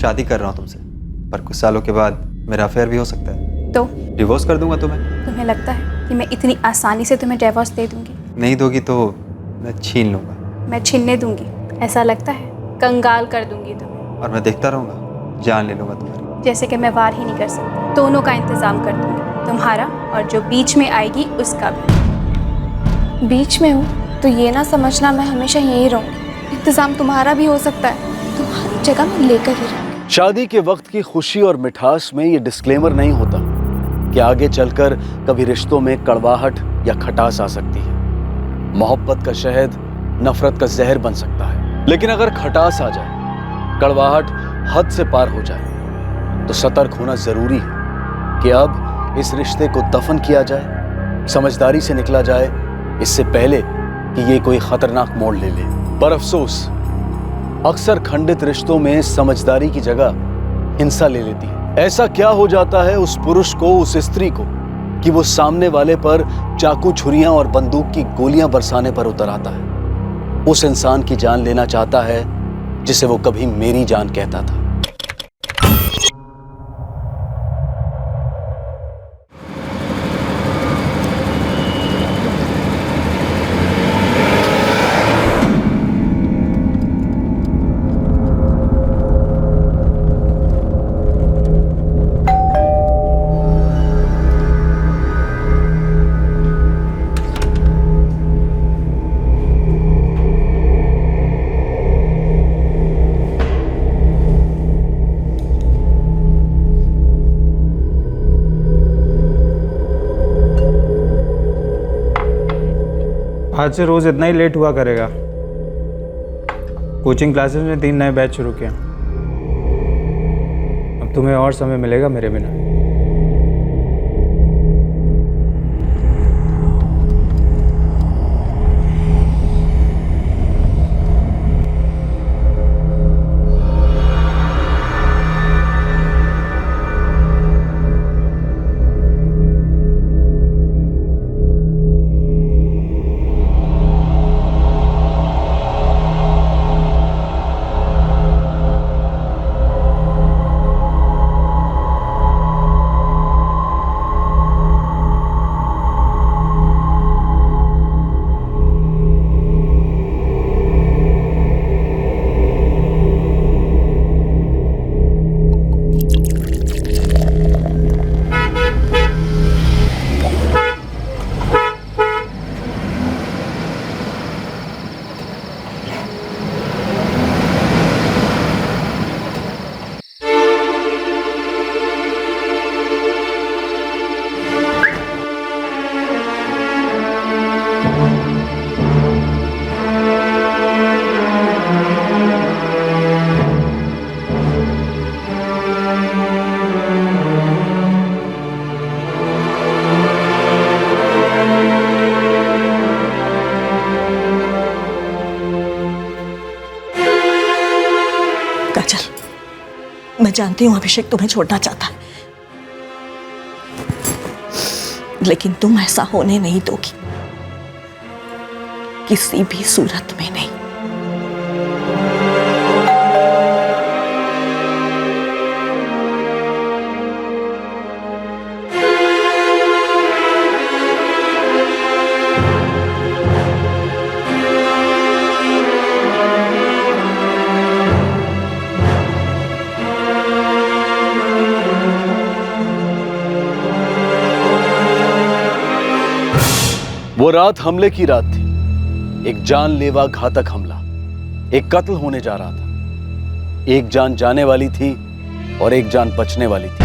शादी कर रहा हूँ तुमसे, पर कुछ सालों के बाद मेरा अफेयर भी हो सकता है। तो डिवोर्स कर दूंगा तुम्हें। तुम्हें लगता है कि मैं इतनी आसानी से तुम्हें डिवोर्स दे दूंगी? नहीं दोगी तो मैं छीन लूंगा। मैं छीनने दूंगी ऐसा लगता है? कंगाल कर दूंगी तुम्हें। और मैं देखता रहूंगा, जान ले लूंगा तुम्हारी। जैसे कि मैं वार ही नहीं कर सकती। दोनों का इंतजाम कर दूंगी, तुम्हारा और जो बीच में आएगी उसका भी। बीच में हूँ तो ये ना समझना मैं हमेशा यहीं रहूँगी। इंतजाम तुम्हारा भी हो सकता है, तुम्हारी जगह मैं लेकर ही रहूँगी। शादी के वक्त की खुशी और मिठास में ये डिस्क्लेमर नहीं होता कि आगे चलकर कभी रिश्तों में कड़वाहट या खटास आ सकती है। मोहब्बत का शहद नफरत का जहर बन सकता है, लेकिन अगर खटास आ जाए, कड़वाहट हद से पार हो जाए, तो सतर्क होना जरूरी है कि अब इस रिश्ते को दफन किया जाए, समझदारी से निकला जाए, इससे पहले कि ये कोई खतरनाक मोड़ ले ले। पर अफसोस, अक्सर खंडित रिश्तों में समझदारी की जगह हिंसा ले लेती है। ऐसा क्या हो जाता है उस पुरुष को, उस स्त्री को, कि वो सामने वाले पर चाकू, छुरियां और बंदूक की गोलियां बरसाने पर उतर आता है। उस इंसान की जान लेना चाहता है जिसे वो कभी मेरी जान कहता था। आज से रोज़ इतना ही लेट हुआ करेगा। कोचिंग क्लासेस में 3 नए बैच शुरू किया। अब तुम्हें और समय मिलेगा मेरे बिना। मैं जानती हूं अभिषेक तुम्हें छोड़ना चाहता है, लेकिन तुम ऐसा होने नहीं दोगी, किसी भी सूरत में नहीं। वो रात हमले की रात थी, एक जानलेवा घातक हमला, एक कत्ल होने जा रहा था। एक जान जाने वाली थी और एक जान बचने वाली थी।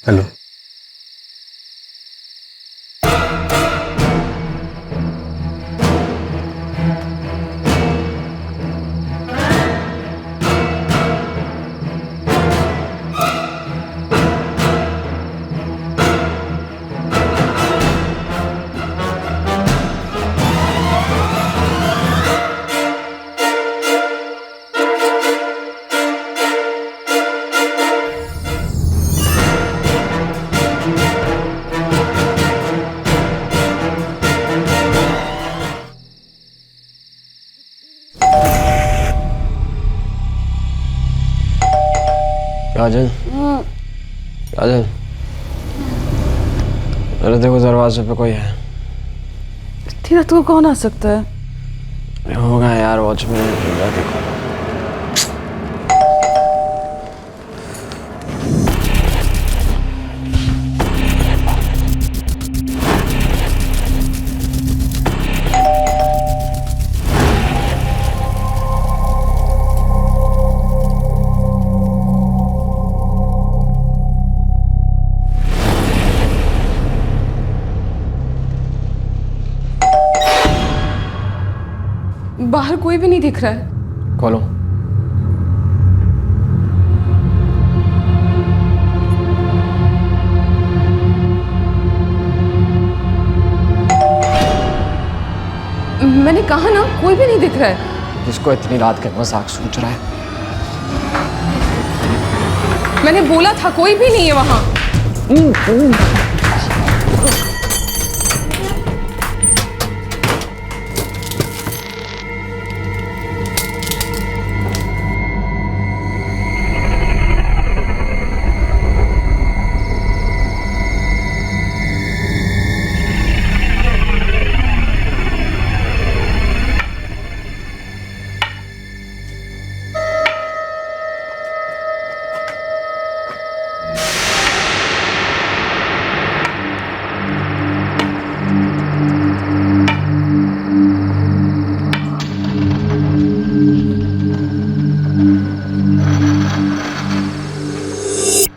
हेलो। काजल, काजल, अरे देखो दरवाजे पे कोई है। इतनी रात को कौन आ सकता है? होगा यार, वॉचमैन। देखो बाहर कोई भी नहीं दिख रहा है। खोलो। मैंने कहा ना, कोई भी नहीं दिख रहा है। किसको इतनी रात के मजाक सोच रहा है? मैंने बोला था कोई भी नहीं है वहां।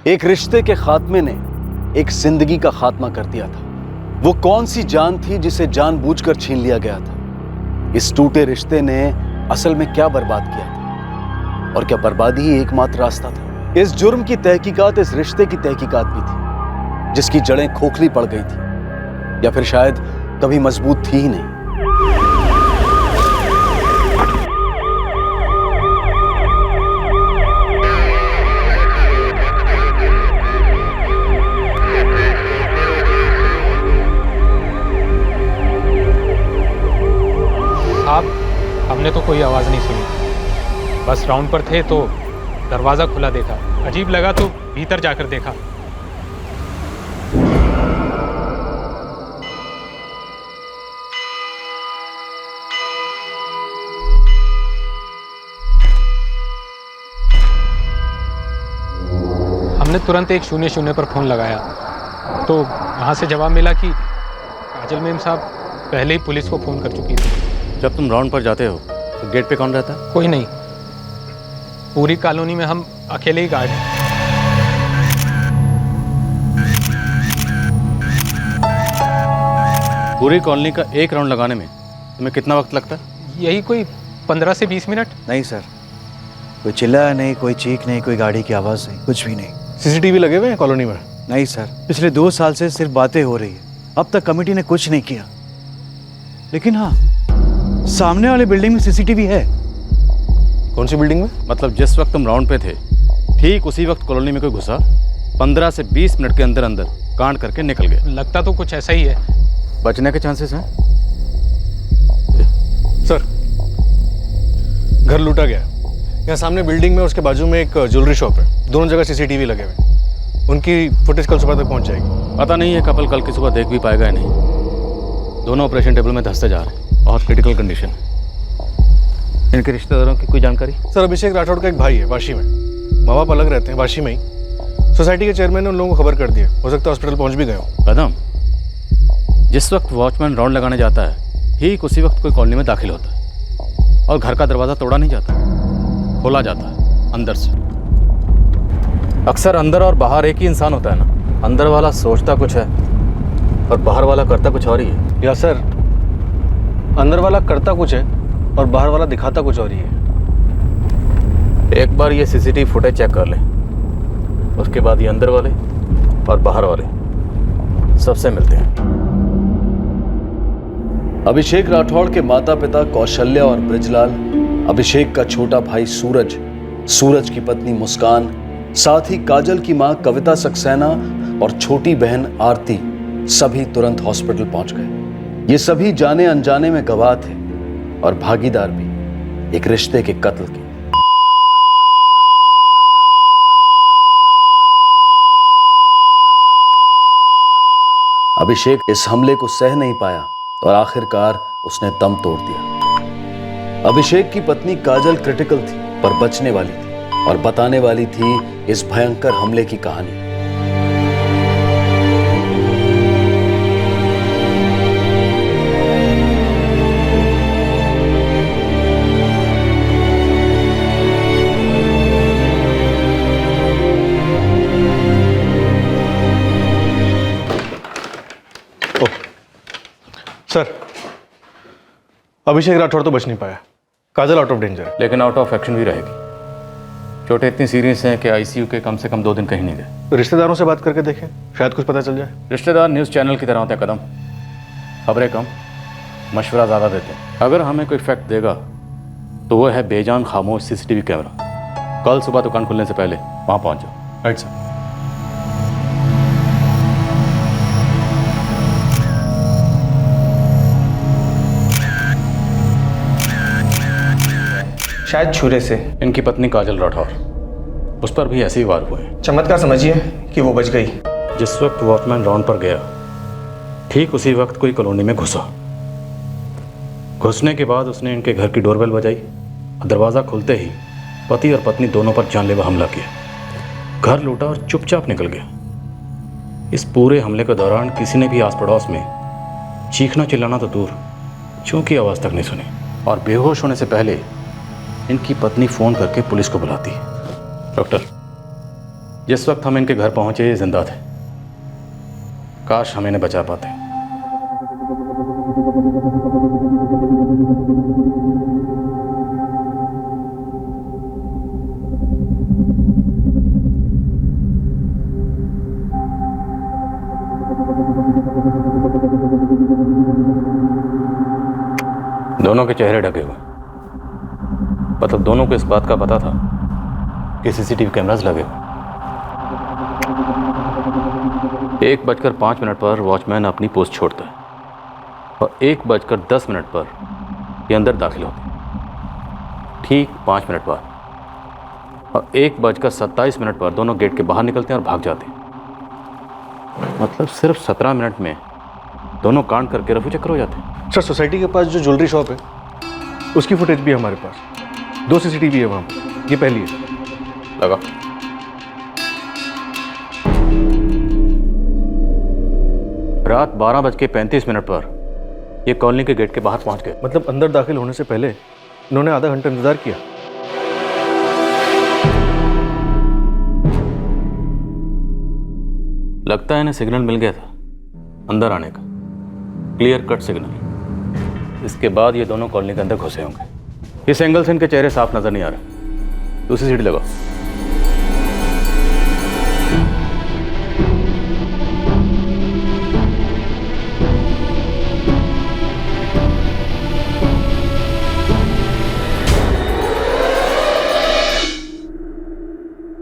एक रिश्ते के खात्मे ने एक जिंदगी का खात्मा कर दिया था। वो कौन सी जान थी जिसे जानबूझकर छीन लिया गया था? इस टूटे रिश्ते ने असल में क्या बर्बाद किया था? और क्या बर्बादी ही एकमात्र रास्ता था? इस जुर्म की तहकीकात इस रिश्ते की तहकीकात भी थी, जिसकी जड़ें खोखली पड़ गई थी, या फिर शायद कभी मजबूत थी ही नहीं। हमने तो कोई आवाज़ नहीं सुनी, बस राउंड पर थे तो दरवाज़ा खुला देखा। अजीब लगा तो भीतर जाकर देखा। हमने तुरंत 100 पर फ़ोन लगाया तो वहाँ से जवाब मिला कि काजल मेम साहब पहले ही पुलिस को फ़ोन कर चुकी थी। जब तुम राउंड पर जाते हो तो गेट पे कौन रहता है? कोई नहीं, पूरी कॉलोनी में हम अकेले ही गार्ड हैं। पूरी कॉलोनी का एक राउंड लगाने में तुम्हें कितना वक्त लगता है? यही कोई 15 से 20 मिनट। नहीं सर, कोई चिल्लाया नहीं, कोई चीख नहीं, कोई गाड़ी की आवाज़ नहीं, कुछ भी नहीं। सीसीटीवी लगे हुए हैं कॉलोनी में? नहीं सर, पिछले 2 साल से सिर्फ बातें हो रही है, अब तक कमेटी ने कुछ नहीं किया। लेकिन हाँ, सामने वाले बिल्डिंग में सीसीटीवी है। कौन सी बिल्डिंग में? मतलब जिस वक्त तुम राउंड पे थे ठीक उसी वक्त कॉलोनी में कोई घुसा, 15 से 20 मिनट के अंदर अंदर कांड करके निकल गया। लगता तो कुछ ऐसा ही है। बचने के चांसेस हैं? सर, घर लूटा गया। यहाँ सामने बिल्डिंग में, उसके बाजू में एक ज्वेलरी शॉप है। दोनों जगह सीसीटीवी लगे हुए। उनकी फुटेज कल सुबह तक पहुँच जाएगी। पता नहीं है कपल कल की सुबह देख भी पाएगा या नहीं। दोनों ऑपरेशन टेबल में धंसते जा रहे हैं और क्रिटिकल कंडीशन। इनके रिश्तेदारों की कोई जानकारी? सर, अभिषेक राठौड़ का एक भाई है वाशी में। माँ बाप अलग रहते हैं वाशी में ही। सोसाइटी के चेयरमैन ने उन लोगों को खबर कर दी है। हो सकता है हॉस्पिटल पहुँच भी गए हो। कदम, जिस वक्त वॉचमैन राउंड लगाने जाता है ठीक उसी वक्त कोई कॉलोनी में दाखिल होता है और घर का दरवाज़ा तोड़ा नहीं जाता, खोला जाता है अंदर से। अक्सर अंदर और बाहर एक ही इंसान होता है ना। अंदर वाला सोचता कुछ है और बाहर वाला करता कुछ और ही है। या सर, अंदर वाला करता कुछ है और बाहर वाला दिखाता कुछ और ही है। एक बार ये सीसीटीवी फुटेज चेक कर लें, उसके बाद ये अंदर वाले और बाहर वाले सबसे मिलते हैं। अभिषेक राठौड़ के माता पिता कौशल्या और ब्रिजलाल, अभिषेक का छोटा भाई सूरज, सूरज की पत्नी मुस्कान, साथ ही काजल की मां कविता सक्सेना और छोटी बहन आरती सभी तुरंत हॉस्पिटल पहुंच गए। ये सभी जाने अनजाने में गवाह थे और भागीदार भी एक रिश्ते के कत्ल के। अभिषेक इस हमले को सह नहीं पाया और आखिरकार उसने दम तोड़ दिया। अभिषेक की पत्नी काजल क्रिटिकल थी पर बचने वाली थी और बताने वाली थी इस भयंकर हमले की कहानी। सर, अभिषेक राठौड़ तो बच नहीं पाया, काजल आउट ऑफ डेंजर है। लेकिन आउट ऑफ एक्शन भी रहेगी। चोटें इतनी सीरियस हैं कि आईसीयू के कम से कम 2 दिन कहीं नहीं गए। रिश्तेदारों से बात करके देखें, शायद कुछ पता चल जाए। रिश्तेदार न्यूज़ चैनल की तरह होते हैं कदम, खबरें कम, मशवरा ज़्यादा देते हैं। अगर हमें कोई फैक्ट देगा तो वो है बेजान खामोश सीसीटीवी कैमरा। कल सुबह दुकान खुलने से पहले वहाँ पहुँच जाओ। Right sir. शायद छुरे से। इनकी पत्नी काजल राठौर, उस पर भी ऐसे ही वार हुए हैं। चमत्कार समझिए कि वो बच गई। जिस वक्त वॉचमैन राउंड पर गया ठीक उसी वक्त कोई कॉलोनी में घुसा। घुसने के बाद उसने इनके घर की डोरबेल बजाई। दरवाज़ा खुलते ही पति और पत्नी दोनों पर जानलेवा हमला किया। घर लूटा और चुपचाप निकल गया। इस पूरे हमले के दौरान किसी ने भी आस पड़ोस में चीखना चिल्लाना तो दूर, चूं की आवाज़ तक नहीं सुनी। और बेहोश होने से पहले इनकी पत्नी फ़ोन करके पुलिस को बुलाती है। डॉक्टर, जिस वक्त हम इनके घर पहुंचे ये जिंदा थे। काश हम इन्हें बचा पाते। दोनों के चेहरे ढके हुए, मतलब दोनों को इस बात का पता था कि सीसीटीवी कैमरास लगे हुए। 1:05 पर वॉचमैन अपनी पोस्ट छोड़ता है और 1:10 पर ये अंदर दाखिल होते हैं। ठीक 5 मिनट बाद और 1:27 पर दोनों गेट के बाहर निकलते हैं और भाग जाते हैं। मतलब सिर्फ 17 मिनट में दोनों कांड करके रफू चक्कर हो जाते हैं। सर, सोसाइटी के पास जो ज्वेलरी शॉप है उसकी फुटेज भी है हमारे पास। 2 सीसीटीवी है वहाँ पर। ये पहली है। लगा। रात 12:35 पर ये कॉलोनी के गेट के बाहर पहुंच गए। मतलब अंदर दाखिल होने से पहले इन्होंने आधा घंटा इंतजार किया। लगता है इन्हें सिग्नल मिल गया था अंदर आने का, क्लियर कट सिग्नल। इसके बाद ये दोनों कॉलोनी के अंदर घुसे होंगे। इस एंगल से इनके चेहरे साफ नजर नहीं आ रहे। दूसरी सीढ़ी लगाओ।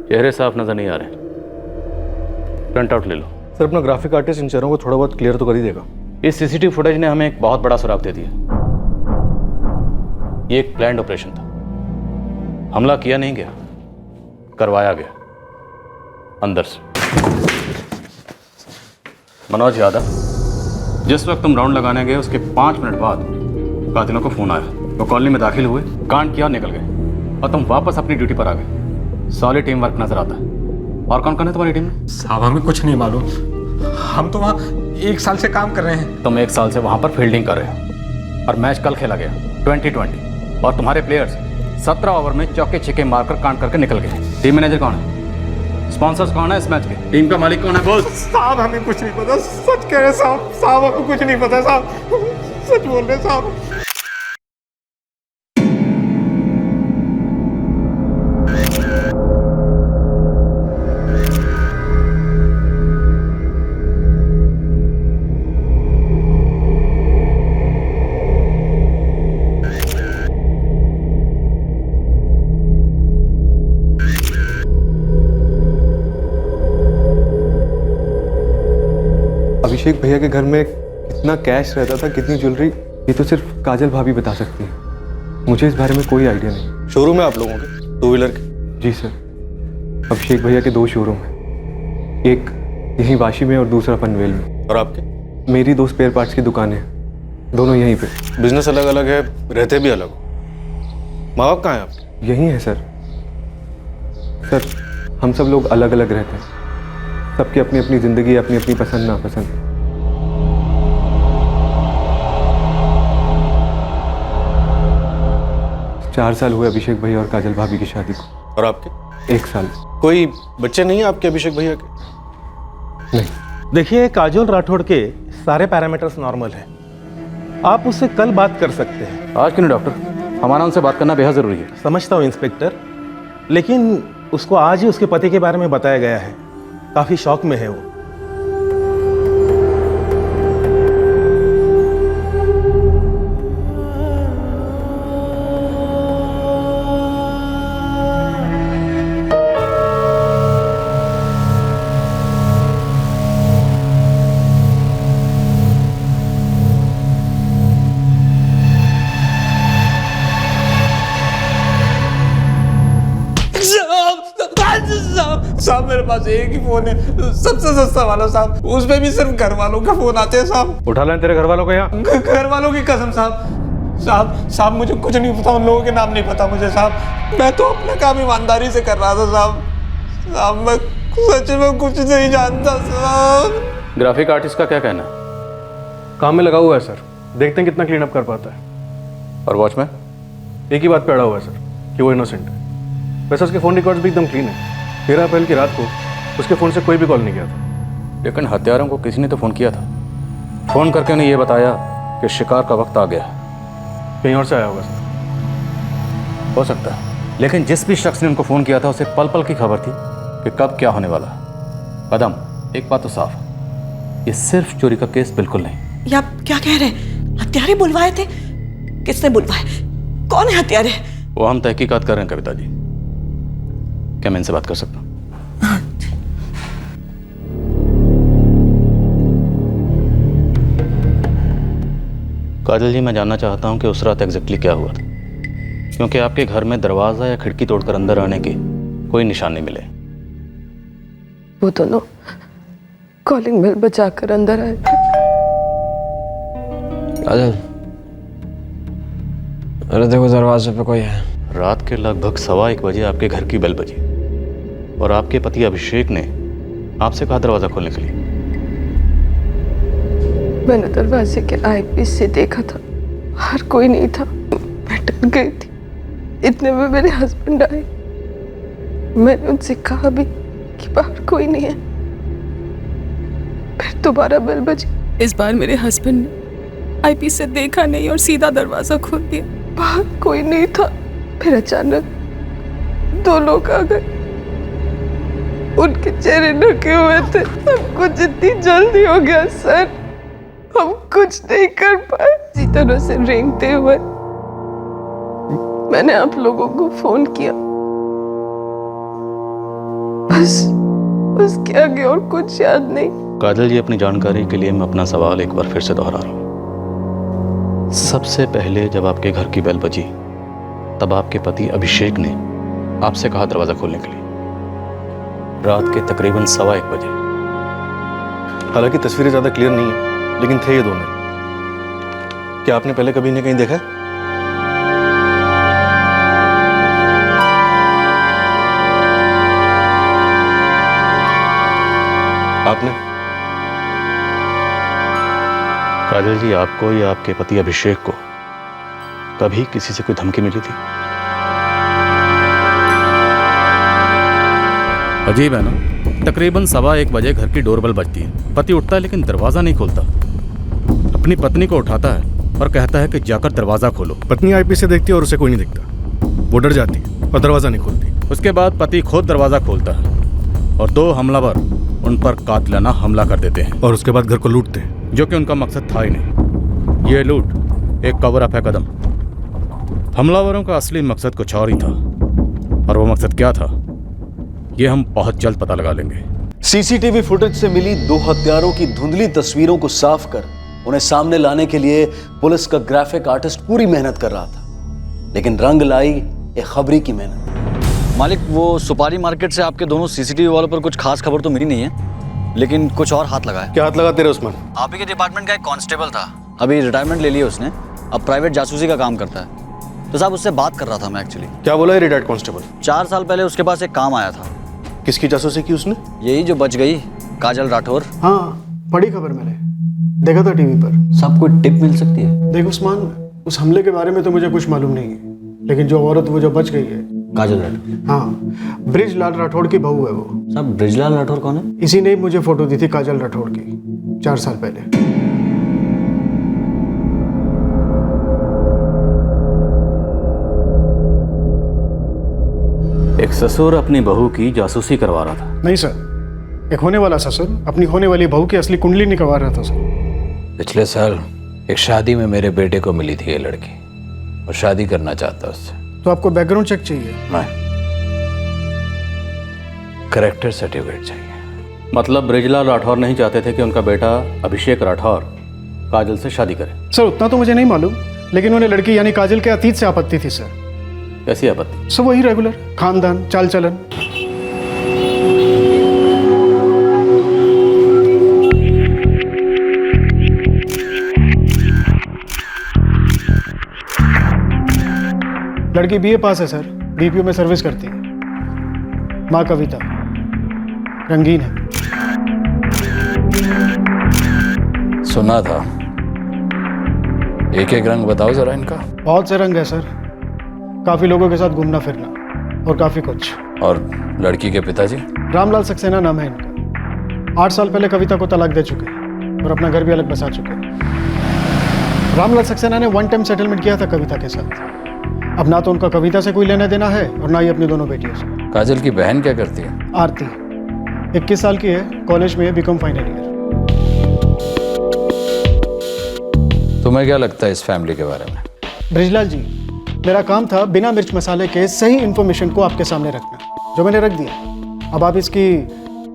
चेहरे साफ नजर नहीं आ रहे। प्रिंट आउट ले लो। सर, अपना ग्राफिक आर्टिस्ट इन चेहरों को थोड़ा बहुत क्लियर तो कर ही देगा। इस सीसीटीवी फुटेज ने हमें एक बहुत बड़ा सुराग दे दिया। ये एक प्लान्ड ऑपरेशन था। हमला किया नहीं गया, करवाया गया अंदर से। मनोज यादव, जिस वक्त तुम राउंड लगाने गए उसके 5 मिनट बाद कातिलों को फोन आया। वो कॉलोनी में दाखिल हुए, कांड किया, निकल गए और तुम वापस अपनी ड्यूटी पर आ गए। सॉलिड टीम वर्क नजर आता है। और कौन कौन है तुम्हारी टीम में? साहब, हमें कुछ नहीं मालूम। हम तो वहाँ 1 साल से काम कर रहे हैं। तुम 1 साल से वहाँ पर फील्डिंग कर रहे हो और मैच कल खेला गया 2020 और तुम्हारे प्लेयर्स 17 ओवर में चौके छिक्के मारकर कांड करके निकल गए। टीम मैनेजर कौन है? स्पॉन्सर्स कौन है इस मैच के? टीम का मालिक कौन है? बोल। साहब हमें कुछ नहीं पता, सच कह रहे साहब, साहब हमें कुछ नहीं पता साहब, सच बोल रहे साहब। अभिषेक भैया के घर में कितना कैश रहता था, कितनी ज्वेलरी, ये तो सिर्फ काजल भाभी बता सकती है। मुझे इस बारे में कोई आइडिया नहीं। शोरूम है आप लोगों के, टू व्हीलर के? जी सर, अभिषेक भैया के 2 शोरूम हैं, एक यहीं वाशी में और दूसरा पनवेल में। और आपके? मेरी 2 स्पेयर पार्ट्स की दुकानें हैं, दोनों यहीं पे। बिजनेस अलग अलग है, रहते भी अलग हो। माँ बाप कहाँ हैं आपके? यहीं है सर। सर हम सब लोग अलग अलग रहते हैं, सबकी अपनी अपनी ज़िंदगी, अपनी अपनी पसंद नापसंद। 4 साल हुए अभिषेक भैया और काजल भाभी की शादी को। और आपके? 1 साल। कोई बच्चे नहीं है आपके अभिषेक भैया के? नहीं। देखिए, काजल राठौड़ के सारे पैरामीटर्स नॉर्मल हैं, आप उससे कल बात कर सकते हैं। आज क्यों नहीं डॉक्टर? हमारा उनसे बात करना बेहद ज़रूरी है। समझता हूँ इंस्पेक्टर, लेकिन उसको आज ही उसके पति के बारे में बताया गया है, काफ़ी शौक में है वो। साहब मेरे पास एक ही फोन है, सबसे सस्ता वाला साहब, उसमें भी सिर्फ घर वालों का फोन आते हैं साहब। उठा लें तेरे घर वालों को यहाँ? घर वालों की कसम साहब। साहब साहब मुझे कुछ नहीं पता, उन लोगों के नाम नहीं पता मुझे साहब। मैं तो अपना काम ईमानदारी से कर रहा था साहब। साहब मैं सच में कुछ नहीं जानता साहब। ग्राफिक आर्टिस्ट का क्या कहना है? काम में लगा हुआ है सर, देखते हैं कितना क्लीन अप कर पाता है। और वॉचमैन? एक ही बात पे अड़ा हुआ है सर कि वो इनोसेंट है। वैसे उसके फ़ोन रिकॉर्ड्स भी एकदम क्लीन है। 13 अप्रैल की रात को उसके फ़ोन से कोई भी कॉल नहीं किया था। लेकिन हत्यारों को किसी ने तो फ़ोन किया था। फ़ोन करके उन्हें ये बताया कि शिकार का वक्त आ गया। कहीं और से आया होगा सर। हो सकता है, लेकिन जिस भी शख्स ने उनको फ़ोन किया था उसे पल पल की खबर थी कि कब क्या होने वाला। कदम, एक बात तो साफ, ये सिर्फ चोरी का केस बिल्कुल नहीं। ये आप क्या कह रहे हैं? हत्यारे बुलवाए थे? किसने बुलवाए? कौन है हत्यारे? वो हम तहकीकात कर रहे हैं कविता जी। क्या मैं इनसे बात कर सकता हूँ? काजल जी, मैं जानना चाहता हूँ कि उस रात एग्जैक्टली क्या हुआ था, क्योंकि आपके घर में दरवाजा या खिड़की तोड़कर अंदर आने के कोई निशान नहीं मिले। वो दोनों कॉलिंग बेल बजाकर अंदर आए थे। काजल, अरे देखो दरवाजे पे कोई है। रात के लगभग 1:15 बजे आपके घर की बेल बजी और आपके पति अभिषेक ने आपसे कहा दरवाजा खोलने के लिए। मैंने दरवाजे के आईपीस से देखा था, बाहर कोई नहीं था। मैं डर गई थी। इतने में मेरे हस्बैंड आए। मैंने उनसे कहा भी कि बाहर कोई नहीं है। फिर दोबारा बेल बजी। इस बार मेरे हस्बैंड ने आईपीस से देखा नहीं और सीधा दरवाजा खोल दिया। बाहर कोई नहीं था। फिर अचानक 2 लोग आ गए। उनके चेहरे ढके हुए थे। सब कुछ इतनी जल्दी हो गया सर, हम कुछ नहीं कर पाए। इसी तरह से रेंगते हुए मैंने आप लोगों को फोन किया। बस उसके आगे और कुछ याद नहीं। काजल जी, अपनी जानकारी के लिए मैं अपना सवाल एक बार फिर से दोहरा रहा हूँ। सबसे पहले जब आपके घर की बेल बजी तब आपके पति अभिषेक ने आपसे कहा दरवाजा खोलने के लिए। रात के तकरीबन 1:15 बजे। हालांकि तस्वीरें ज़्यादा क्लियर नहीं है, लेकिन थे ये दोनों। क्या आपने पहले कभी इन्हें कहीं देखा? आपने? काजल जी, आपको या आपके पति अभिषेक को कभी किसी से कोई धमकी मिली थी? अजीब है ना, तकरीबन 1:15 बजे घर की डोरबेल बजती है। पति उठता है लेकिन दरवाज़ा नहीं खोलता। अपनी पत्नी को उठाता है और कहता है कि जाकर दरवाज़ा खोलो। पत्नी आईपीएस से देखती है और उसे कोई नहीं दिखता। वो डर जाती है और दरवाज़ा नहीं खोलती। उसके बाद पति खुद दरवाज़ा खोलता है और 2 हमलावर उन पर कातिलाना हमला कर देते हैं और उसके बाद घर को लूटते हैं, जो कि उनका मकसद था ही नहीं। ये लूट एक कवर अप है कदम। हमलावरों का असली मकसद कुछ और ही था, और वो मकसद क्या था ये हम बहुत जल्द पता लगा लेंगे। सीसीटीवी फुटेज से मिली 2 हत्यारों की धुंधली तस्वीरों को साफ कर उन्हें सामने लाने के लिए पुलिस का ग्राफिक आर्टिस्ट पूरी मेहनत कर रहा था, लेकिन रंग लाई एक खबरी की मेहनत। मालिक, वो सुपारी मार्केट से आपके दोनों सीसीटीवी वालों पर कुछ खास खबर तो मिली नहीं है, लेकिन कुछ और हाथ लगा है। क्या हाथ लगाते रहे उस्मान? आप ही के डिपार्टमेंट का एक कांस्टेबल था, अभी रिटायरमेंट ले लिया उसने, अब प्राइवेट जासूसी का काम करता है। तो साहब उससे बात कर रहा था मैं एक्चुअली। क्या बोला है रिटायर्ड कांस्टेबल? 4 साल पहले उसके पास एक काम आया था। किसकी जासूसी की उसने? यही जो बच गई, काजल राठौर। हाँ, बड़ी खबर मैंने देखा था टीवी पर। साहब कोई टिप मिल सकती है? देख उस्मान, उस हमले के बारे में तो मुझे कुछ मालूम नहीं है, लेकिन जो औरत वो जो बच गई है, काजल राठौर। हाँ, ब्रिजलाल राठौड़ की बहू है वो। साहब ब्रिजलाल राठौर कौन है? इसी ने मुझे फोटो दी थी काजल राठौड़ की 4 साल पहले। एक ससुर अपनी बहू की जासूसी करवा रहा था? नहीं सर, एक होने वाला ससुर अपनी होने वाली बहू की असली कुंडली निकलवा रहा था सर। पिछले साल एक शादी में मेरे बेटे को मिली थी ये लड़की, और शादी करना चाहता उससे। तो आपको बैकग्राउंड चेक चाहिए? नहीं, कैरेक्टर सर्टिफिकेट चाहिए। मतलब ब्रिजलाल राठौर नहीं चाहते थे कि उनका बेटा अभिषेक राठौर काजल से शादी करे? सर उतना तो मुझे नहीं मालूम, लेकिन उन्हें लड़की यानी काजल के अतीत से आपत्ति थी सर। कैसी आपत्ति? सब वही रेगुलर खानदान चाल चलन। लड़की बीए पास है सर, बीपीओ में सर्विस करती है। माँ कविता रंगीन है। सुना था। एक एक रंग बताओ जरा इनका। बहुत से रंग है सर, काफी लोगों के साथ घूमना फिरना और काफी कुछ। और लड़की के पिताजी? रामलाल सक्सेना नाम है इनका। 8 साल पहले कविता को तलाक दे चुके हैं और अपना घर भी अलग बसा चुके हैं। रामलाल सक्सेना ने 1 टाइम सेटलमेंट किया था कविता के साथ। अब ना तो उनका कविता से कोई लेना देना है और ना ही अपनी दोनों बेटियों से। काजल की बहन क्या करती है? आरती 21 साल की है, कॉलेज में है, बीकॉम फाइनल ईयर। तुम्हें क्या लगता है इस फैमिली के बारे में? ब्रिजलाल जी, मेरा काम था बिना मिर्च मसाले के सही इन्फॉर्मेशन को आपके सामने रखना, जो मैंने रख दिया। अब आप इसकी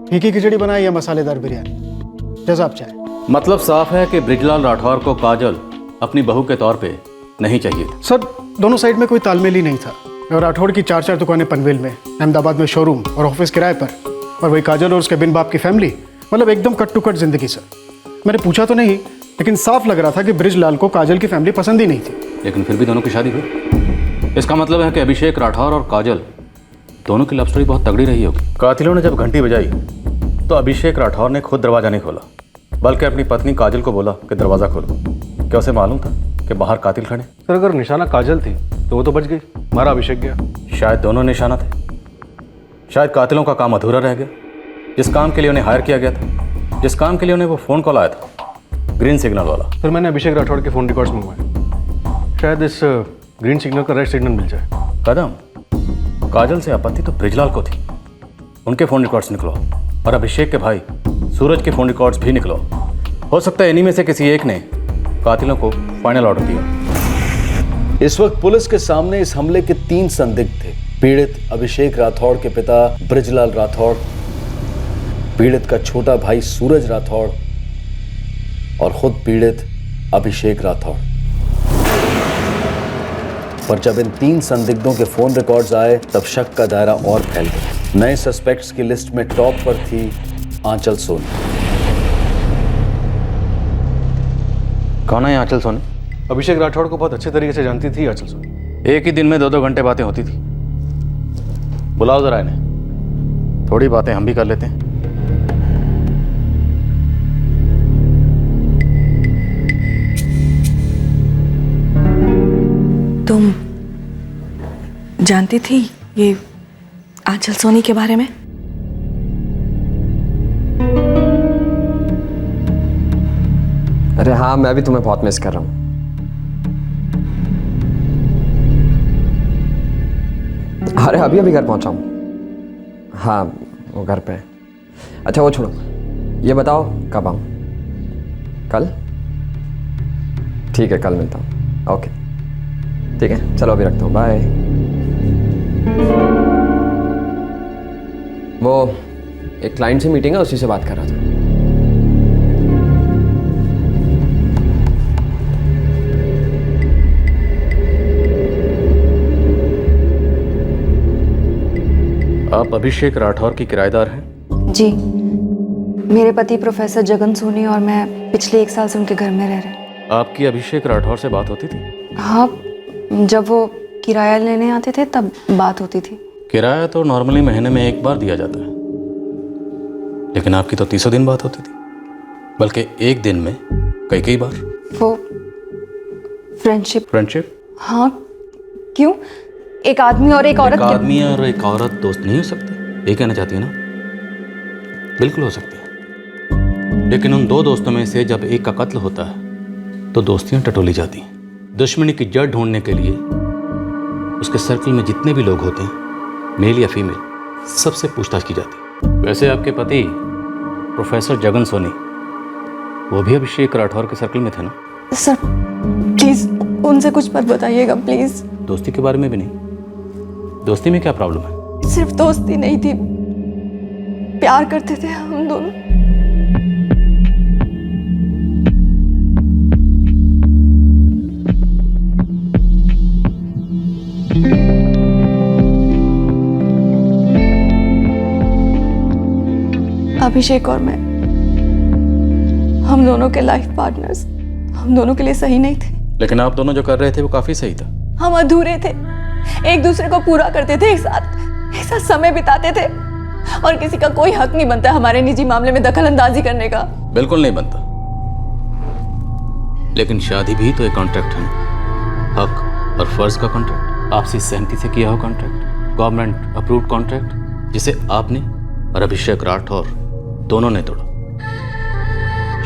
फीकी खिचड़ी बनाए या मसालेदार बिरयानी, जैसा आप चाहें। मतलब साफ है कि ब्रिजलाल राठौर को काजल अपनी बहू के तौर पे नहीं चाहिए थी। सर दोनों साइड में कोई तालमेल ही नहीं था। और राठौड़ की 4 दुकानें पनवेल में, अहमदाबाद में शोरूम और ऑफिस किराए पर, और वही काजल और उसके बिन बाप की फैमिली, मतलब एकदम कट टू कट जिंदगी सर। मैंने पूछा तो नहीं, लेकिन साफ लग रहा था कि ब्रिजलाल को काजल की फैमिली पसंद ही नहीं थी। लेकिन फिर भी दोनों की शादी हुई। इसका मतलब है कि अभिषेक राठौर और काजल दोनों की लव स्टोरी बहुत तगड़ी रही होगी। कातिलों ने जब घंटी बजाई तो अभिषेक राठौर ने खुद दरवाजा नहीं खोला, बल्कि अपनी पत्नी काजल को बोला कि दरवाज़ा खोलो। क्या उसे मालूम था कि बाहर कातिल खड़े? सर अगर निशाना काजल थी तो वो तो बच गई, हमारा अभिषेक गया। शायद दोनों निशाना थे। शायद कातिलों का काम अधूरा रह गया। जिस काम के लिए उन्हें हायर किया गया था, जिस काम के लिए उन्हें वो फ़ोन कॉल आया था, ग्रीन सिग्नल वाला। फिर मैंने अभिषेक राठौड़ के फ़ोन रिकॉर्ड्स मंगवाए, शायद इस ग्रीन सिग्नल का रेड सिग्नल मिल जाए। कदम, काजल से आपत्ति तो ब्रिजलाल को थी। उनके फ़ोन रिकॉर्ड्स निकलो, और अभिषेक के भाई सूरज के फ़ोन रिकॉर्ड्स भी निकलो। हो सकता है इन्हीं में से किसी एक ने कातिलों को फाइनल ऑर्डर दिया। इस वक्त पुलिस के सामने इस हमले के 3 संदिग्ध थे। पीड़ित अभिषेक राठौड़ के पिता ब्रिजलाल राठौड़, पीड़ित का छोटा भाई सूरज राठौड़ और खुद पीड़ित अभिषेक राठौड़। पर जब इन 3 संदिग्धों के फोन रिकॉर्ड्स आए तब शक का दायरा और फैल गया। नए सस्पेक्ट्स की लिस्ट में टॉप पर थी आंचल सोनी। कौन है आंचल सोनी? अभिषेक राठौड़ को बहुत अच्छे तरीके से जानती थी आंचल सोनी। एक ही दिन में 2-2 घंटे बातें होती थी। बुलाओ जरा इन्हें, थोड़ी बातें हम भी कर लेते हैं। तुम जानती थी ये आंचल सोनी के बारे में? अरे हाँ, मैं भी तुम्हें बहुत मिस कर रहा हूँ। अरे अभी अभी घर पहुंचा हूँ। हाँ, वो घर पे है। अच्छा वो छोड़ो, ये बताओ कब आऊँ? कल? ठीक है, कल मिलता हूँ। ओके ठीक है, चलो अभी रखता हूँ, बाय। वो एक क्लाइंट से मीटिंग है, उसी से बात कर रहा था। आप अभिषेक राठौर की किराएदार हैं? जी, मेरे पति प्रोफेसर जगन सोनी और मैं पिछले 1 साल से उनके घर में रह रहे हैं। आपकी अभिषेक राठौर से बात होती थी? हाँ, जब वो किराया लेने आते थे तब बात होती थी। किराया तो नॉर्मली महीने में 1 बार दिया जाता है, लेकिन आपकी तो 30 दिन बात होती थी, बल्कि एक दिन में कई बार। वो फ्रेंडशिप। फ्रेंडशिप? हाँ, क्यों? एक आदमी और एक औरत। एक आदमी और एक औरत दोस्त नहीं हो सकते, ये कहना चाहती है ना? बिल्कुल हो सकती है, लेकिन उन 2 दोस्तों में से जब एक का कत्ल होता है तो दोस्तियां टटोली जाती हैं। दुश्मनी की जड़ ढूंढने के लिए उसके सर्कल में जितने भी लोग होते हैं, मेल या फीमेल, सबसे पूछताछ की जाती है। वैसे आपके पति प्रोफेसर जगन सोनी, वो भी अभिषेक राठौर के सर्कल में थे ना? सर प्लीज उनसे कुछ मत बताइएगा प्लीज। दोस्ती के बारे में भी नहीं? दोस्ती में क्या प्रॉब्लम है? सिर्फ दोस्ती नहीं थी, प्यार करते थे हम दोनों। अभिषेक और मैं, हम दोनों के लाइफ पार्टनर्स हम दोनों के लिए सही नहीं थे। लेकिन आप दोनों जो कर रहे थे वो काफी सही था। हम अधूरे थे, एक दूसरे को पूरा करते थे, एक साथ समय बिताते थे, और किसी का कोई हक नहीं बनता हमारे निजी मामले में दखल अंदाजी करने का। बिल्कुल नहीं बनता, लेकिन शादी भी तो एक कॉन्ट्रैक्ट है, हक और फर्ज का कॉन्ट्रैक्ट, आपसी सहमति से किया हुआ कॉन्ट्रैक्ट, गवर्नमेंट अप्रूव्ड कॉन्ट्रैक्ट, जिसे आपने और अभिषेक राठौर दोनों ने तोड़ा।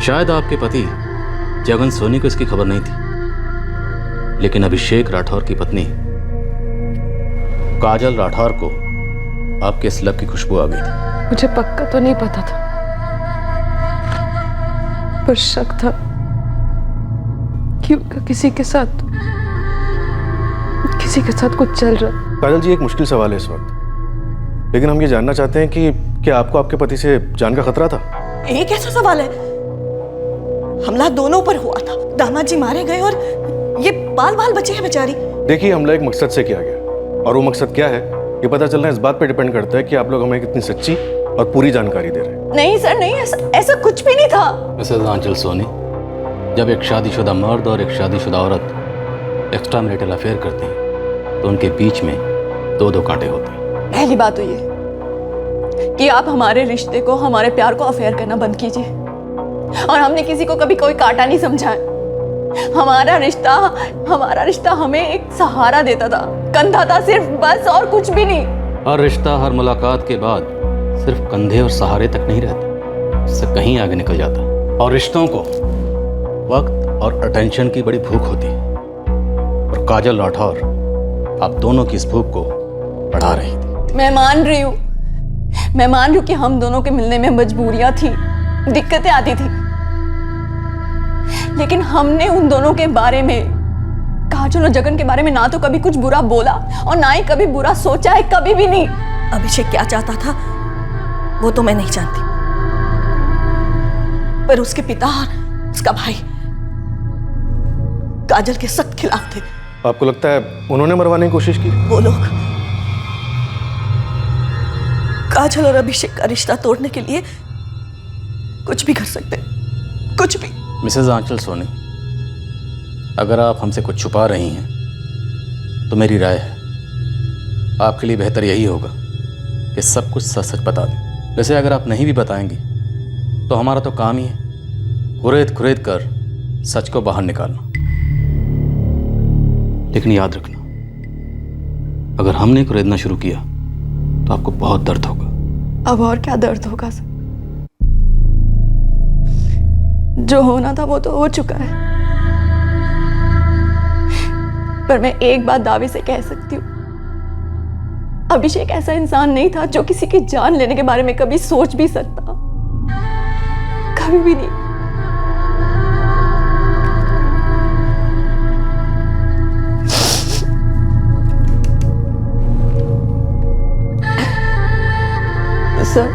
शायद आपके पति जगन सोनी को इसकी खबर नहीं थी, लेकिन अभिषेक राठौर की पत्नी काजल राठौर को आपके इस लव की खुशबू आ गई थी। मुझे पक्का तो नहीं पता था, पर शक था कि उनका किसी के साथ कुछ चल रहा। काजल जी, एक मुश्किल सवाल है इस वक्त, लेकिन हम ये जानना चाहते हैं कि क्या आपको आपके पति से जान का खतरा था? ये कैसा सवाल है? हमला दोनों पर हुआ था, दामाद जी मारे गए और ये बाल बचे हैं बेचारी। देखिए, हमला एक मकसद से किया गया, और वो मकसद क्या है ये पता चलना इस बात पे डिपेंड करता है कि आप लोग हमें कितनी सच्ची और पूरी जानकारी दे रहे हैं। नहीं सर, नहीं, ऐसा कुछ भी नहीं था। मिसेस आंचल सोनी, जब एक शादीशुदा मर्द और एक शादीशुदा औरत एक्स्ट्रा मैरिटल अफेयर करते हैं तो उनके बीच में 2 कांटे होते हैं। पहली बात तो ये कि आप हमारे रिश्ते को, हमारे प्यार को अफेयर करना बंद कीजिए, और हमने किसी को कभी कोई कांटा नहीं समझा है। हमारा रिश्ता हमें एक सहारा देता था, कंधा था सिर्फ, बस, और कुछ भी नहीं। हर रिश्ता हर मुलाकात के बाद सिर्फ कंधे और सहारे तक नहीं रहता, इससे कहीं आगे निकल जाता है। और रिश्तों को वक्त और अटेंशन की बड़ी भूख होती है, और काजल राठौर आप दोनों की इस भूख को बढ़ा रही थी। मैं मान रही हूँ कि हम दोनों के मिलने में मजबूरियां थी, दिक्कतें आती थी, लेकिन हमने उन दोनों के बारे में, काजल और जगन के बारे में, ना तो कभी कुछ बुरा बोला और ना ही कभी बुरा सोचा है, कभी भी नहीं। अभिषेक क्या चाहता था वो तो मैं नहीं जानती, पर उसके पिता और उसका भाई काजल के सख्त खिलाफ थे। आपको लगता है उन्होंने मरवाने की कोशिश की? वो लोग काजल और अभिषेक का रिश्ता तोड़ने के लिए कुछ भी कर सकते, कुछ भी। मिसेस आंचल सोनी, अगर आप हमसे कुछ छुपा रही हैं तो मेरी राय है आपके लिए बेहतर यही होगा कि सब कुछ सच सच बता दें। वैसे अगर आप नहीं भी बताएंगी तो हमारा तो काम ही है खुरेद कर सच को बाहर निकालना। लेकिन याद रखना, अगर हमने खुरेदना शुरू किया तो आपको बहुत दर्द होगा। अब और क्या दर्द होगा सर? जो होना था वो तो हो चुका है, पर मैं एक बात दावे से कह सकती हूँ, अभिषेक ऐसा इंसान नहीं था जो किसी की जान लेने के बारे में कभी सोच भी सकता, कभी भी नहीं। सर,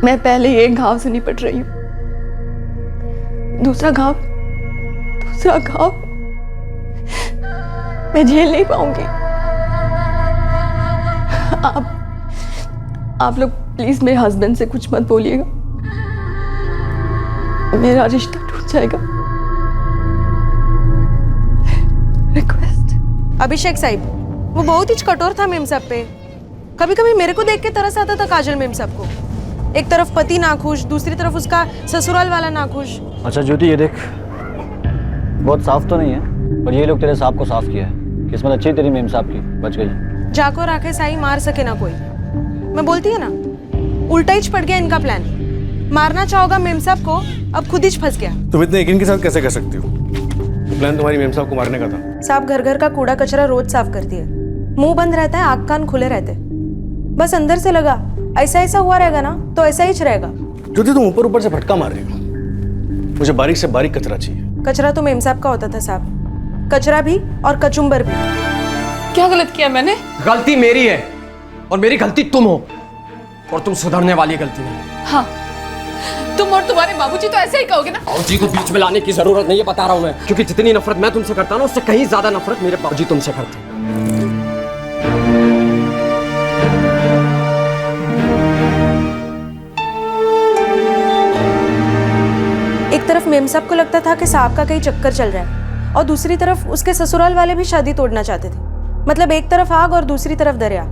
मैं पहले एक घाव से निपट रही हूं, दूसरा घाव मैं झेल नहीं पाऊंगी। आप लोग प्लीज मेरे हस्बैंड से कुछ मत बोलिएगा, मेरा रिश्ता टूट जाएगा। रिक्वेस्ट। अभिषेक साहिब, वो बहुत ही कठोर था मेम साहब पे। कभी कभी मेरे को देख के तरस आता था काजल मेम साहब को। एक तरफ पति नाखुश, दूसरी तरफ उसका ससुराल वाला नाखुश। अच्छा ज्योति, ये देख, बहुत साफ तो नहीं है, पर ये लोग तेरे साहब को साफ किया है। किस्मत अच्छी तेरी मेम साहब की, बच गई। जाको राखे साई मार सके ना कोई, मैं बोलती है ना, उल्टा ही पड़ गया इनका प्लान। मारना चाहोगा मेम साहब को, अब खुद ही फंस गया। तुम इतने यकीन के साथ कैसे कर सकती हो? प्लान तुम्हारी मेम साहब को मारने का था। साहब घर घर का कूड़ा कचरा रोज साफ करती है, मुंह बंद रहता है, आँख कान खुले रहते, बस अंदर से लगा ऐसा ऐसा हुआ रहेगा ना तो ऐसा ही रहेगा। ज्योति, तुम ऊपर ऊपर से फटका मार रही हो, मुझे बारीक से बारीक कचरा चाहिए। कचरा तो मेम साहब का होता था साहब, कचरा भी और कचुम्बर भी। क्या गलत किया मैंने? गलती मेरी है और मेरी गलती तुम हो, और तुम सुधरने वाली गलती नहीं। हाँ, तुम और तुम्हारे बाबूजी तो ऐसे ही कहोगे ना। बाबूजी को बीच में लाने की जरूरत नहीं है, बता रहा हूं मैं, क्योंकि जितनी नफरत मैं तुमसे करता ना, उससे कहीं ज्यादा नफरत मेरे बाबूजी तुमसे करते। एक तरफ मेम साहब को लगता था कि साहब का कहीं चक्कर चल रहा है, और दूसरी तरफ उसके ससुराल वाले भी शादी तोड़ना चाहते थे। मतलब एक तरफ आग और दूसरी तरफ दरिया।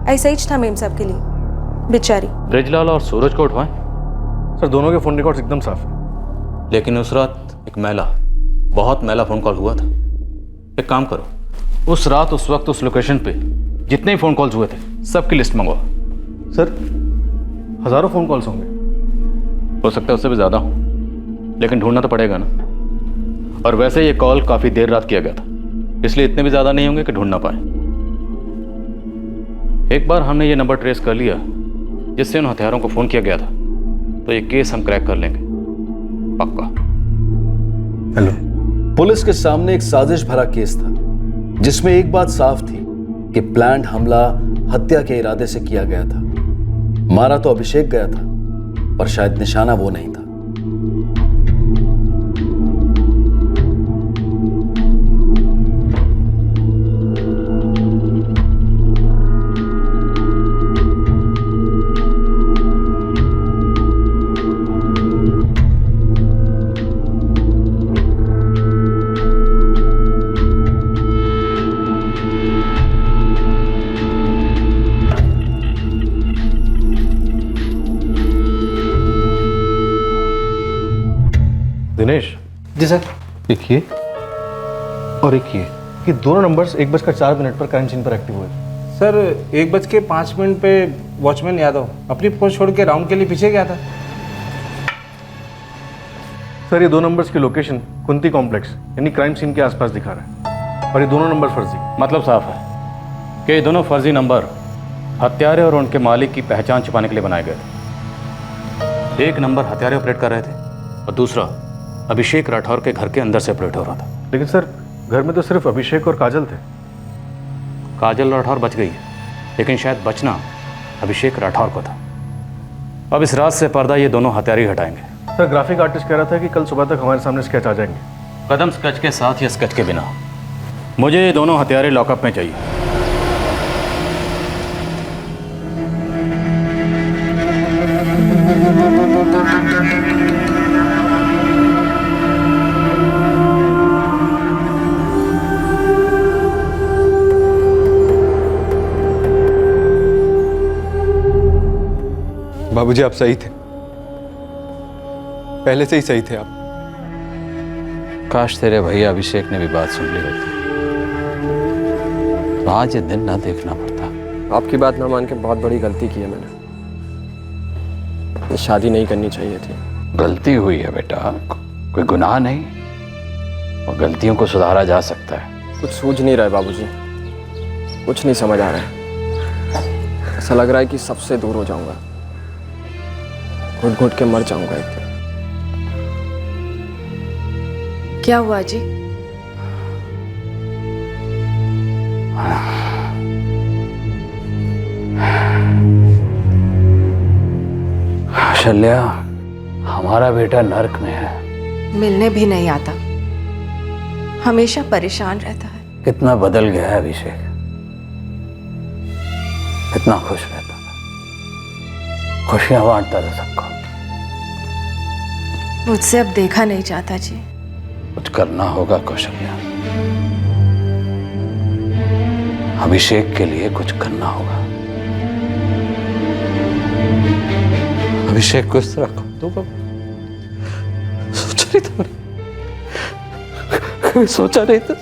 ऐसा ही था मेम साहब के लिए, बेचारी। ब्रिजलाल और सूरज को उठवाएं? सर, दोनों के फोन रिकॉर्ड्स एकदम साफ है। लेकिन उस रात एक बहुत मैला फोन कॉल हुआ था। एक काम करो, उस रात उस वक्त उस लोकेशन पे जितने ही फोन कॉल्स हुए थे सबकी लिस्ट मंगवाओ। सर, हजारों फोन कॉल्स होंगे। हो सकता है उससे भी ज़्यादा हो, लेकिन ढूंढना तो पड़ेगा ना। और वैसे ये कॉल काफ़ी देर रात किया गया था, इसलिए इतने भी ज़्यादा नहीं होंगे कि ढूंढ ना पाए। एक बार हमने ये नंबर ट्रेस कर लिया जिससे उन हथियारों को फ़ोन किया गया था, तो ये केस हम क्रैक कर लेंगे पक्का। हेलो। पुलिस के सामने एक साजिश भरा केस था, जिसमें एक बात साफ थी कि प्लान्ड हमला हत्या के इरादे से किया गया था। मारा तो अभिषेक गया था, पर शायद निशाना वो नहीं था। दिनेश जी सर, एक ये और एक ये दोनों नंबर्स 1:04 पर क्राइम सीन पर एक्टिव हुए। सर 1:05 पे वॉचमैन यादव अपनी पोस्ट छोड़ के राउंड के लिए पीछे गया था। सर, ये दो नंबर्स की लोकेशन कुंती कॉम्प्लेक्स यानी क्राइम सीन के आसपास दिखा रहा है, और ये दोनों नंबर फर्जी। मतलब साफ है कि ये दोनों फर्जी नंबर हत्यारे और उनके मालिक की पहचान छुपाने के लिए बनाए गए थे। एक नंबर हत्यारे ऑपरेट कर रहे थे और दूसरा अभिषेक राठौर के घर के अंदर से ऑपरेट हो रहा था। लेकिन सर, घर में तो सिर्फ अभिषेक और काजल थे। काजल राठौर बच गई है, लेकिन शायद बचना अभिषेक राठौर को था। अब इस रात से पर्दा ये दोनों हत्यारे हटाएंगे। सर, ग्राफिक आर्टिस्ट कह रहा था कि कल सुबह तक हमारे सामने स्केच आ जाएंगे। कदम स्केच के साथ या स्केच के बिना, मुझे ये दोनों हत्यारे लॉकअप में चाहिए। बाबूजी, आप सही थे, पहले से ही सही थे आप। काश तेरे भैया अभिषेक ने भी बात सुन ली होती, तो आज ये दिन ना देखना पड़ता। आपकी बात ना मान के बहुत बड़ी गलती की है मैंने। शादी नहीं करनी चाहिए थी। गलती हुई है बेटा, कोई गुनाह नहीं, और गलतियों को सुधारा जा सकता है। कुछ सूझ नहीं रहा है बाबूजी, कुछ नहीं समझ आ रहा है। ऐसा लग रहा है कि सबसे दूर हो जाऊंगा, घुट घुट के मर जाऊंगा एक दिन। क्या हुआ जी? शल्या, हमारा बेटा नर्क में है। मिलने भी नहीं आता, हमेशा परेशान रहता है। कितना बदल गया है अभिषेक, कितना खुश रहता था, खुशियां बांटता था सबको। मुझसे अब देखा नहीं जाता जी। कुछ करना होगा कौशल्या, अभिषेक के लिए कुछ करना होगा। अभिषेक को इस तरह कब तो सोचा नहीं था, कभी सोचा नहीं था।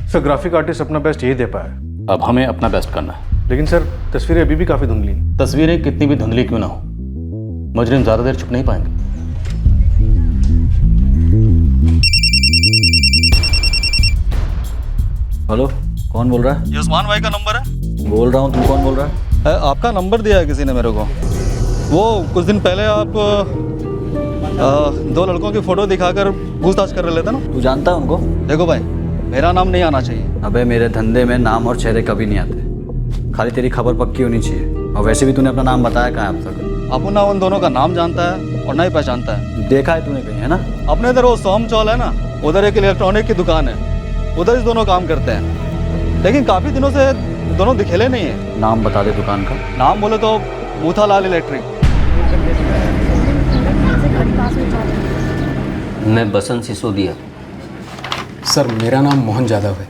सर ग्राफिक आर्टिस्ट अपना बेस्ट यही दे पाया। अब हमें अपना बेस्ट करना है। लेकिन सर तस्वीरें अभी भी काफी धुंधली हैं। तस्वीरें कितनी भी धुंधली क्यों ना हो, मुजरिम ज्यादा देर छुप नहीं पाएंगे। हेलो, कौन बोल रहा है? ये उस्मान भाई का नंबर है? बोल रहा हूँ, तुम कौन बोल रहा है? आपका नंबर दिया है किसी ने मेरे को। वो कुछ दिन पहले आप दो लड़कों की फोटो दिखाकर पूछताछ कर रहे थे ना। तू जानता है उनको? देखो भाई, मेरा नाम नहीं आना चाहिए। अबे मेरे धंधे में नाम और चेहरे कभी नहीं आते, खाली तेरी खबर पक्की होनी चाहिए। और वैसे भी तूने अपना नाम बताया कहाँ है अब तक? अपना उन दोनों का नाम जानता है और नहीं पहचानता है। देखा है तूने कहीं, है ना? अपने इधर वो सोम चौल है ना, उधर एक इलेक्ट्रॉनिक की दुकान है, उधर इस दोनों काम करते हैं। लेकिन काफी दिनों से दोनों दिखेले नहीं है। नाम बता दे दुकान का। नाम बोले तो मूथालाल इलेक्ट्रिक। मैं बसंत सिसोदिया। सर मेरा नाम मोहन यादव है।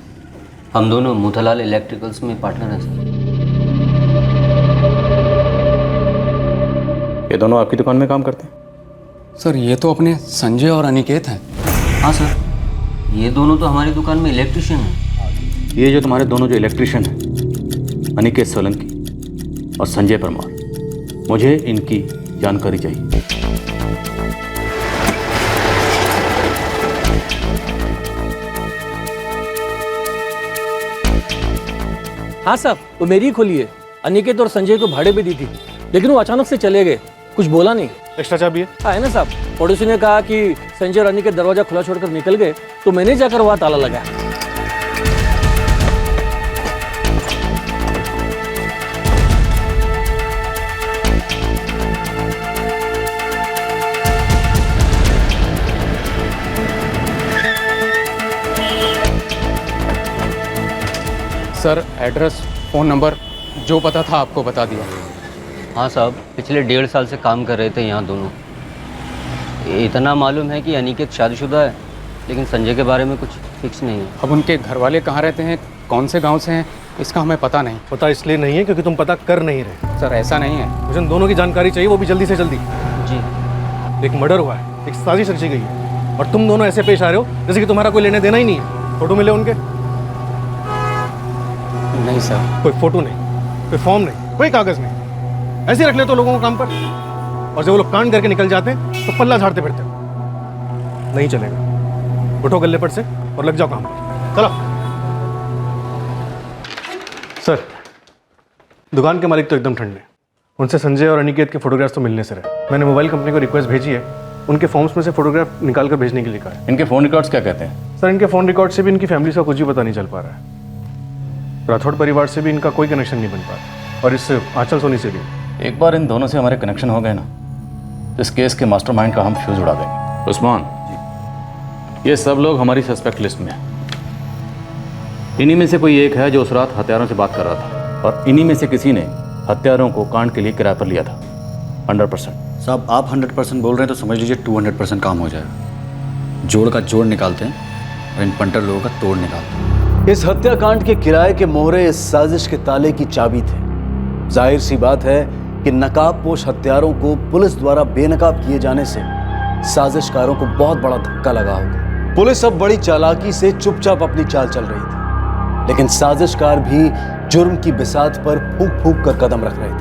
हम दोनों मूथालाल इलेक्ट्रिकल्स में पार्टनर हैं सर। ये दोनों आपकी दुकान में काम करते हैं? सर ये तो अपने संजय और अनिकेत हैं। हाँ सर, ये दोनों तो हमारी दुकान में इलेक्ट्रिशियन हैं। ये जो तुम्हारे दोनों जो इलेक्ट्रिशियन हैं, अनिकेत सोलंकी और संजय परमार, मुझे इनकी जानकारी चाहिए। हाँ साहब, वो मेरी खोली है। अनिकेत और संजय को भाड़े पे दी थी, लेकिन वो अचानक से चले गए, कुछ बोला नहीं। एक्स्ट्रा चाबी है? हाँ है ना साहब। पड़ोसी ने कहा कि संजय और अनिकेत दरवाजा खुला छोड़कर निकल गए, तो मैंने जाकर वहाँ ताला लगाया। सर एड्रेस, फ़ोन नंबर, जो पता था आपको बता दिया। हाँ साहब, पिछले 1.5 साल से काम कर रहे थे यहाँ दोनों। इतना मालूम है कि अनिकेत शादीशुदा है, लेकिन संजय के बारे में कुछ फिक्स नहीं है। अब उनके घर वाले कहाँ रहते हैं, कौन से गांव से हैं, इसका हमें पता नहीं। पता इसलिए नहीं है क्योंकि तुम पता कर नहीं रहे। सर ऐसा नहीं है। मुझे उन दोनों की जानकारी चाहिए, वो भी जल्दी से जल्दी। जी। एक मर्डर हुआ है, एक साजिश रची गई है, और तुम दोनों ऐसे पेश आ रहे हो जैसे कि तुम्हारा कोई लेने देना ही नहीं है। फोटो मिले उनके? नहीं सर। कोई फोटो नहीं, कोई फॉर्म नहीं, कोई कागज नहीं। ऐसे रख ले तो लोगों को काम पर, और जब वो लोग कांड करके निकल जाते हैं तो पल्ला झाड़ते फिरते हो। नहीं चलेगा, उठो गल्ले पर से और लग जाओ काम पर। चलो। सर, दुकान के मालिक तो एकदम ठंडे, उनसे संजय और अनिकेत के फोटोग्राफ्स तो मिलने से रहे। मैंने मोबाइल कंपनी को रिक्वेस्ट भेजी है, उनके फॉर्म्स में से फोटोग्राफ निकाल कर भेजने के लिए कहा है। इनके फ़ोन रिकॉर्ड्स क्या कहते हैं? सर, इनके फ़ोन रिकॉर्ड से भी इनकी फैमिली का कुछ भी पता नहीं चल पा रहा है। राठौड़ परिवार से भी इनका कोई कनेक्शन नहीं बन पा रहा, और इस आंचल सोनी से भी। एक बार इन दोनों से हमारे कनेक्शन हो गए ना, तो इस केस के मास्टरमाइंड का हम फ्यूज उड़ा देंगे। उस्मान, ये सब लोग हमारी सस्पेक्ट लिस्ट में हैं। इन्हीं में से कोई एक है जो उस रात हत्यारों से बात कर रहा था, और इन्हीं में से किसी ने हत्यारों को कांड के लिए किराए पर लिया था। 100%। साहब आप 100% बोल रहे हैं तो समझ लीजिए 200% काम हो जाएगा। जोड़ का जोड़ निकालते हैं और इन पंटर लोगों का तोड़ निकालते हैं। इस हत्याकांड के किराए के मोहरे इस साजिश के ताले की चाबी थे। जाहिर सी बात है कि नकाबपोश हत्यारों को पुलिस द्वारा बेनकाब किए जाने से साजिशकारों को बहुत बड़ा धक्का लगा होगा। पुलिस अब बड़ी चालाकी से चुपचाप अपनी चाल चल रही थी, लेकिन साजिशकार भी जुर्म की बिसात पर फूंक फूंक कर कदम रख रहे थे।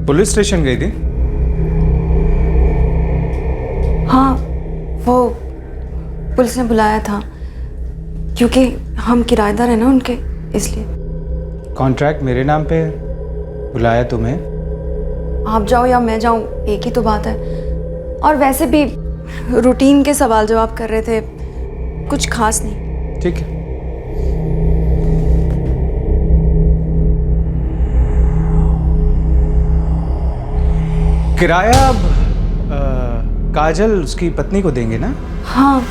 पुलिस स्टेशन गई थी? हाँ, वो पुलिस ने बुलाया था क्योंकि हम किराएदार हैं ना उनके, इसलिए। कॉन्ट्रैक्ट मेरे नाम पे है, बुलाया तुम्हें? आप जाओ या मैं जाऊं, एक ही तो बात है। और वैसे भी रूटीन के सवाल जवाब कर रहे थे, कुछ खास नहीं। ठीक है। किराया अब काजल उसकी पत्नी को देंगे ना? हाँ,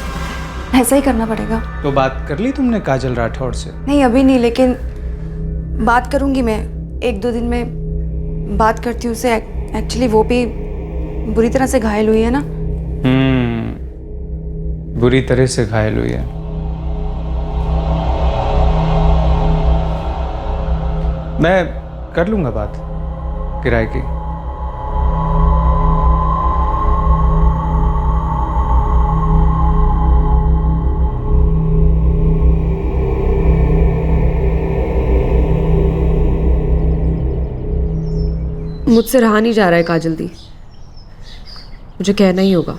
ऐसा ही करना पड़ेगा। तो बात कर ली तुमने काजल राठौड़ से? नहीं, अभी नहीं, लेकिन बात करूंगी मैं। 1-2 दिन में बात करती हूँ उससे। एक्चुअली वो भी बुरी तरह से घायल हुई है ना। बुरी तरह से घायल हुई है। मैं कर लूंगा बात किराए की। मुझसे रहा नहीं जा रहा है काजल दी, मुझे कहना ही होगा।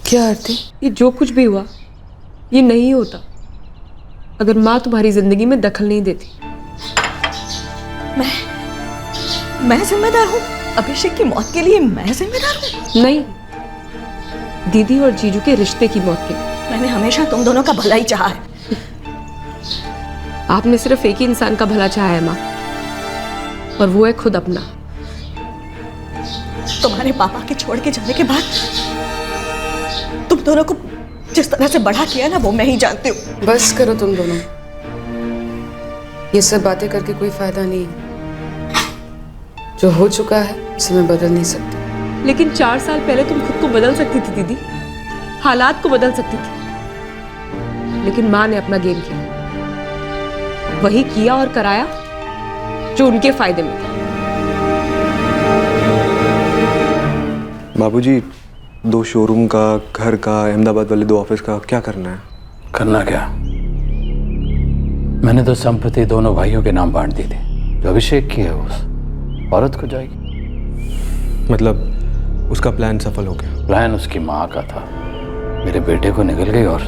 क्या आरती, ये जो कुछ भी हुआ ये नहीं होता अगर माँ तुम्हारी जिंदगी में दखल नहीं देती। मैं जिम्मेदार हूँ? अभिषेक की मौत के लिए मैं जिम्मेदार हूँ? नहीं, दीदी और जीजू के रिश्ते की मौत के। मैंने हमेशा तुम दोनों का भला ही चाहा है। आपने सिर्फ एक ही इंसान का भला चाहा है माँ, और वो है खुद अपना। तुम्हारे पापा के छोड़ के जाने के बाद तुम दोनों को जिस तरह से बड़ा किया ना, वो मैं ही जानती हूँ। बस करो तुम दोनों, ये सब बातें करके कोई फायदा नहीं है। जो हो चुका है उसे मैं बदल नहीं सकती। लेकिन 4 साल पहले तुम खुद को बदल सकती थी दीदी, हालात को बदल सकती थी। लेकिन माँ ने अपना गेम खेला, वही किया और कराया जो उनके फायदे में था। बाबूजी, 2 शोरूम का, घर का, अहमदाबाद वाले 2 ऑफिस का क्या करना है? करना क्या? मैंने तो संपत्ति दोनों भाइयों के नाम बांट दी थी। जो अभिषेक की है उस औरत को जाएगी। मतलब उसका प्लान सफल हो गया? प्लान उसकी माँ का था, मेरे बेटे को निकल गई और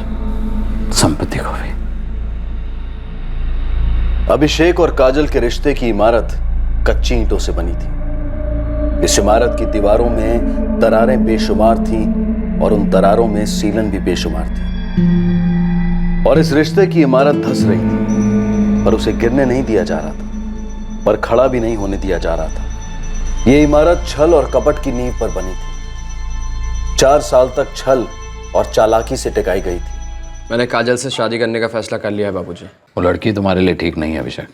संपत्ति को भी। अभिषेक और काजल के रिश्ते की इमारत कच्ची ईंटों से बनी थी। इस इमारत की दीवारों में दरारें बेशुमार थीं और उन दरारों में सीलन भी बेशुमार थी। और इस रिश्ते की इमारत धंस रही थी, पर उसे गिरने नहीं दिया जा रहा था, पर खड़ा भी नहीं होने दिया जा रहा था। यह इमारत छल और कपट की नींव पर बनी थी। 4 साल तक छल और चालाकी से टिकाई गई थी। मैंने काजल से शादी करने का फैसला कर लिया है बाबूजी। वो लड़की तुम्हारे लिए ठीक नहीं है अभिषेक।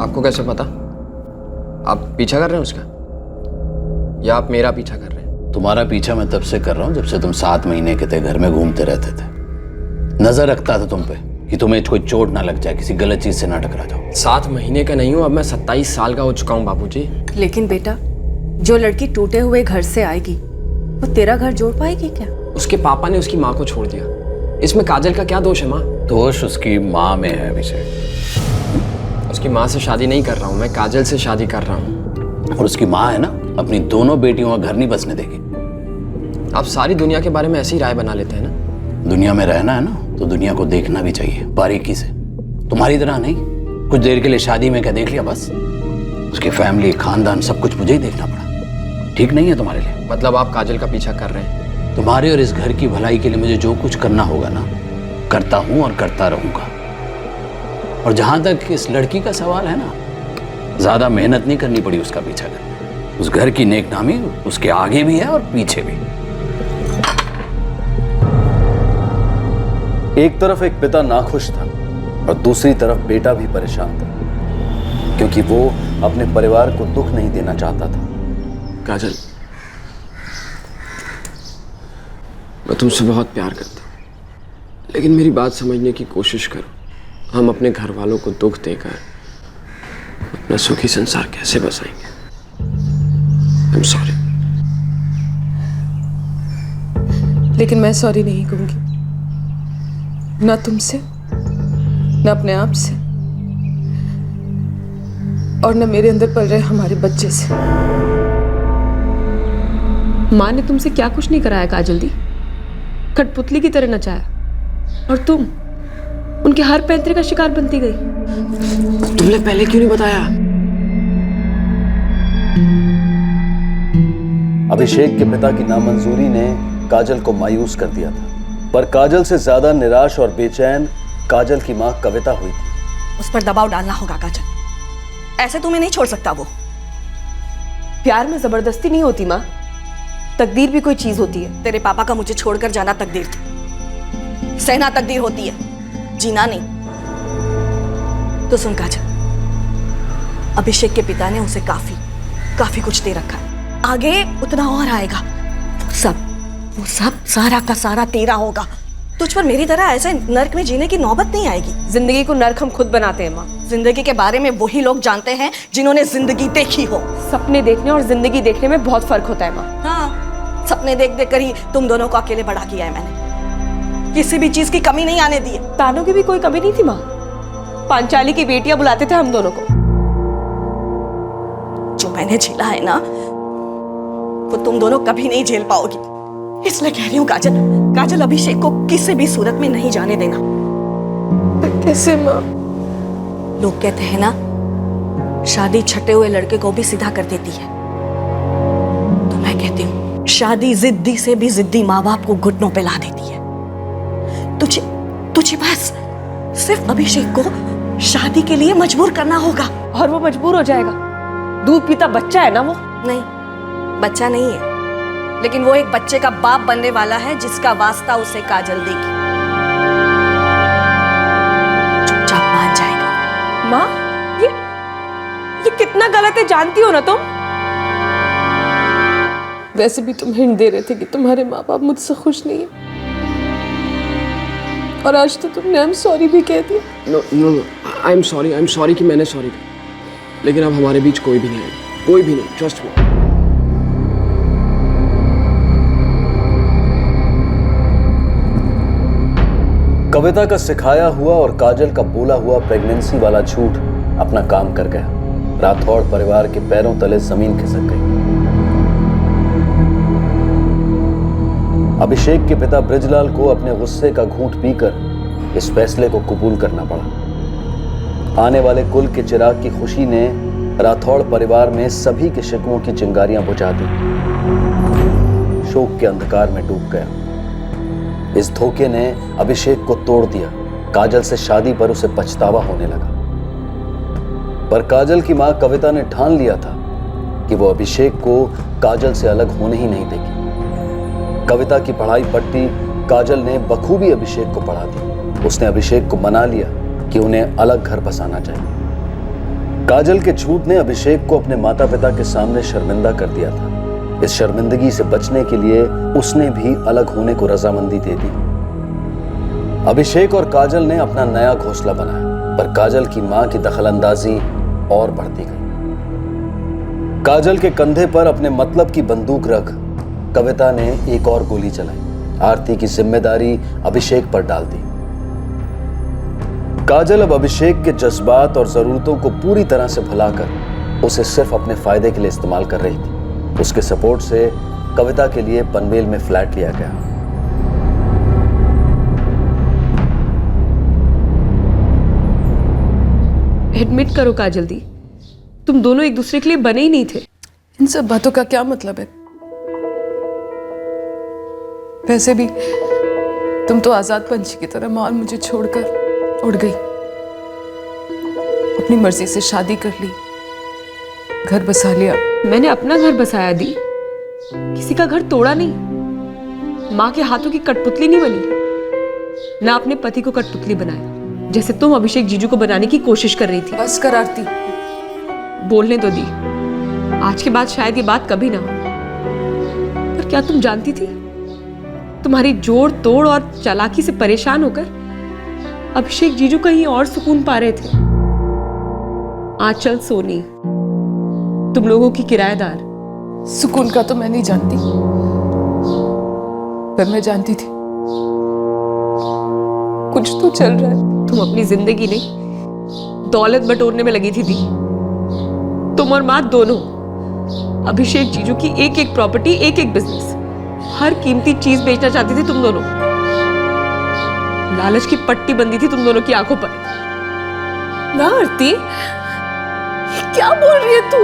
आपको कैसे पता? आप पीछा कर रहे हैं उसका, या आप मेरा पीछा कर रहे हैं? तुम्हारा पीछा मैं तब से कर रहा हूँ जब से तुम 7 महीने के थे, घर में घूमते रहते थे। नजर रखता था तुम पे कि तुम्हें कोई चोट ना लग जाए, किसी गलत चीज से ना टकरा जाओ। 7 महीने का नहीं हूँ, अब मैं 27 साल का हो चुका हूँ बाबूजी। लेकिन बेटा, जो लड़की टूटे हुए घर से आएगी वो तेरा घर जोड़ पाएगी क्या? उसके पापा ने उसकी माँ को छोड़ दिया, इसमें काजल का क्या दोष है माँ? दोष उसकी माँ में है अभिषेक। उसकी माँ से शादी नहीं कर रहा हूँ मैं, काजल से शादी कर रहा हूँ। और उसकी माँ है ना, अपनी दोनों बेटियों का घर नहीं बसने देगी। आप सारी दुनिया के बारे में ऐसी राय बना लेते हैं ना। दुनिया में रहना है ना तो दुनिया को देखना भी चाहिए बारीकी से, तुम्हारी तरह नहीं कुछ देर के लिए शादी में क्या देख लिया बस। उसकी फैमिली, खानदान, सब कुछ मुझे ही देखना पड़ा। ठीक नहीं है तुम्हारे लिए। मतलब आप काजल का पीछा कर रहे हैं? तुम्हारे और इस घर की भलाई के लिए मुझे जो कुछ करना होगा ना, करता हूं और करता रहूंगा। और जहां तक इस लड़की का सवाल है ना, ज्यादा मेहनत नहीं करनी पड़ी उसका पीछा करने। उस घर की नेकनामी उसके आगे भी है और पीछे भी। एक तरफ एक पिता नाखुश था और दूसरी तरफ बेटा भी परेशान था, क्योंकि वो अपने परिवार को दुख नहीं देना चाहता था। काजल, मैं तुमसे बहुत प्यार करता हूँ, लेकिन मेरी बात समझने की कोशिश करो। हम अपने घर वालों को दुख देकर अपना सुखी संसार कैसे बसाएंगे? I am sorry. लेकिन मैं सॉरी नहीं कहूंगी, ना तुमसे, ना अपने आप से, और न मेरे अंदर पल रहे हमारे बच्चे से। माँ ने तुमसे क्या कुछ नहीं कराया काजल दी, कठपुतली की तरह नचाया, और तुम उनके हर पैंतरे का शिकार बनती गई। तुमने पहले क्यों नहीं बताया? अभिषेक के पिता की नामंजूरी ने काजल को मायूस कर दिया था, पर काजल से ज्यादा निराश और बेचैन काजल की मां कविता हुई थी। उस पर दबाव डालना होगा काजल, ऐसे तुम्हें नहीं छोड़ सकता वो। प्यार में जबरदस्ती नहीं होती माँ, तकदीर भी कोई चीज होती है। तेरे पापा का मुझे छोड़कर जाना तकदीर थी, सहना तकदीर होती है, जीना नहीं। तो सुन काजल, अभिषेक के पिता ने उसे काफी कुछ दे रखा है, आगे उतना और आएगा। वो सब सारा का सारा तेरा होगा। तुझ पर मेरी तरह ऐसे नर्क में जीने की नौबत नहीं आएगी। जिंदगी को नर्क हम खुद बनाते हैं माँ। जिंदगी के बारे में वही लोग जानते हैं जिन्होंने जिंदगी देखी हो। सपने देखने और जिंदगी देखने में बहुत फर्क होता है माँ। हाँ, सपने देख देख कर ही तुम दोनों को अकेले बड़ा किया है मैंने, किसी भी चीज की कमी नहीं आने दी है। तानों की भी कोई कमी नहीं थी माँ, पांचाली की बेटियां बुलाते थे हम दोनों को। जो मैंने झेला है ना, वो तुम दोनों कभी नहीं झेल पाओगी। इसलिए कह रही हूँ काजल, अभिषेक को किसी भी सूरत में नहीं जाने देना। कैसे माँ? लोग कहते हैं ना, शादी छटे हुए लड़के को भी सीधा कर देती है। तो मैं कहती हूँ, शादी जिद्दी से भी जिद्दी माँ बाप को घुटनों पे ला देती है। तुझे बस सिर्फ अभिषेक को शादी के लिए मजबूर करना होगा। और वो मजबूर हो जाएगा। दूध पीता बच्चा है ना वो। नहीं, बच्चा नहीं है, लेकिन वो एक बच्चे का बाप बनने वाला है जिसका वास्ता उसे काजल देगी। चुपचाप मान जाएगा। माँ, ये कितना गलत है जानती हो ना तुम? वैसे भी तुम हिंट दे रहे थे कि तुम्हारे माँ बाप मुझसे खुश नहीं है, और आज तो तुमने आई एम सॉरी भी कह दिया। नो, आई एम सॉरी कि मैंने सॉरी कहा, लेकिन अब हमारे बीच कोई भी नहीं है, कोई भी नहीं, ट्रस्ट मी। कविता का सिखाया हुआ और काजल का बोला हुआ प्रेगनेंसी वाला झूठ अपना काम कर गया। राठौड़ परिवार के पैरों तले जमीन खिसक गई। अभिषेक के पिता बृजलाल को अपने गुस्से का घूंट पीकर इस फैसले को कबूल करना पड़ा। आने वाले कुल के चिराग की खुशी ने राठौड़ परिवार में सभी के शिकवों की चिंगारियां बुझा दी। शोक के अंधकार में डूब गया। इस धोखे ने अभिषेक को तोड़ दिया। काजल से शादी पर उसे पछतावा होने लगा, पर काजल की मां कविता ने ठान लिया था कि वो अभिषेक को काजल से अलग होने ही नहीं देगी। कविता की पढ़ाई पट्टी काजल ने बखूबी अभिषेक को पढ़ा दी। उसने अभिषेक को मना लिया कि उन्हें अलग घर बसाना चाहिए। काजल के झूठ ने अभिषेक को अपने माता पिता के सामने शर्मिंदा कर दिया था। इस शर्मिंदगी से बचने के लिए उसने भी अलग होने को रजामंदी दे दी। अभिषेक और काजल ने अपना नया घोंसला बनाया, पर काजल की मां की दखलंदाजी और बढ़ती गई। काजल के कंधे पर अपने मतलब की बंदूक रख कविता ने एक और गोली चलाई। आरती की जिम्मेदारी अभिषेक पर डाल दी। काजल अब अभिषेक के जज्बात और जरूरतों को पूरी तरह से भुलाकर उसे सिर्फ अपने फायदे के लिए इस्तेमाल कर रही थी। उसके सपोर्ट से कविता के लिए पनवेल में फ्लैट लिया गया। एडमिट करो काजल दी, तुम दोनों एक दूसरे के लिए बने ही नहीं थे। इन सब बातों का क्या मतलब है? वैसे भी तुम तो आजाद पंछी की तरह माल मुझे छोड़कर उड़ गई, अपनी मर्जी से शादी कर ली, घर बसा लिया। मैंने अपना घर बसाया दी, किसी का घर तोड़ा नहीं। माँ के हाथों की कठपुतली नहीं बनी, ना अपने पति को कठपुतली बनाया जैसे तुम अभिषेक जीजू को बनाने की कोशिश कर रही थी। बस कर आरती, बोलने तो दी। आज के बाद शायद ये बात कभी ना हो, पर क्या तुम जानती थी तुम्हारी जोड़ तोड़ और चालाकी से परेशान होकर अभिषेक जीजू कहीं और सुकून पा रहे थे। आंचल सोनी, तुम लोगों की किराएदार। सुकून का तो मैं नहीं जानती, पर मैं जानती थी कुछ तो चल रहा है। तुम अपनी जिंदगी नहीं दौलत बटोरने में लगी थी दी। तुम और माँ दोनों अभिषेक जीजू की एक एक प्रॉपर्टी, एक एक बिजनेस, हर कीमती चीज बेचना चाहती थी तुम दोनों। लालच की पट्टी बंदी थी तुम दोनों की आंखों पर। ना आरती, क्या बोल रही है तू?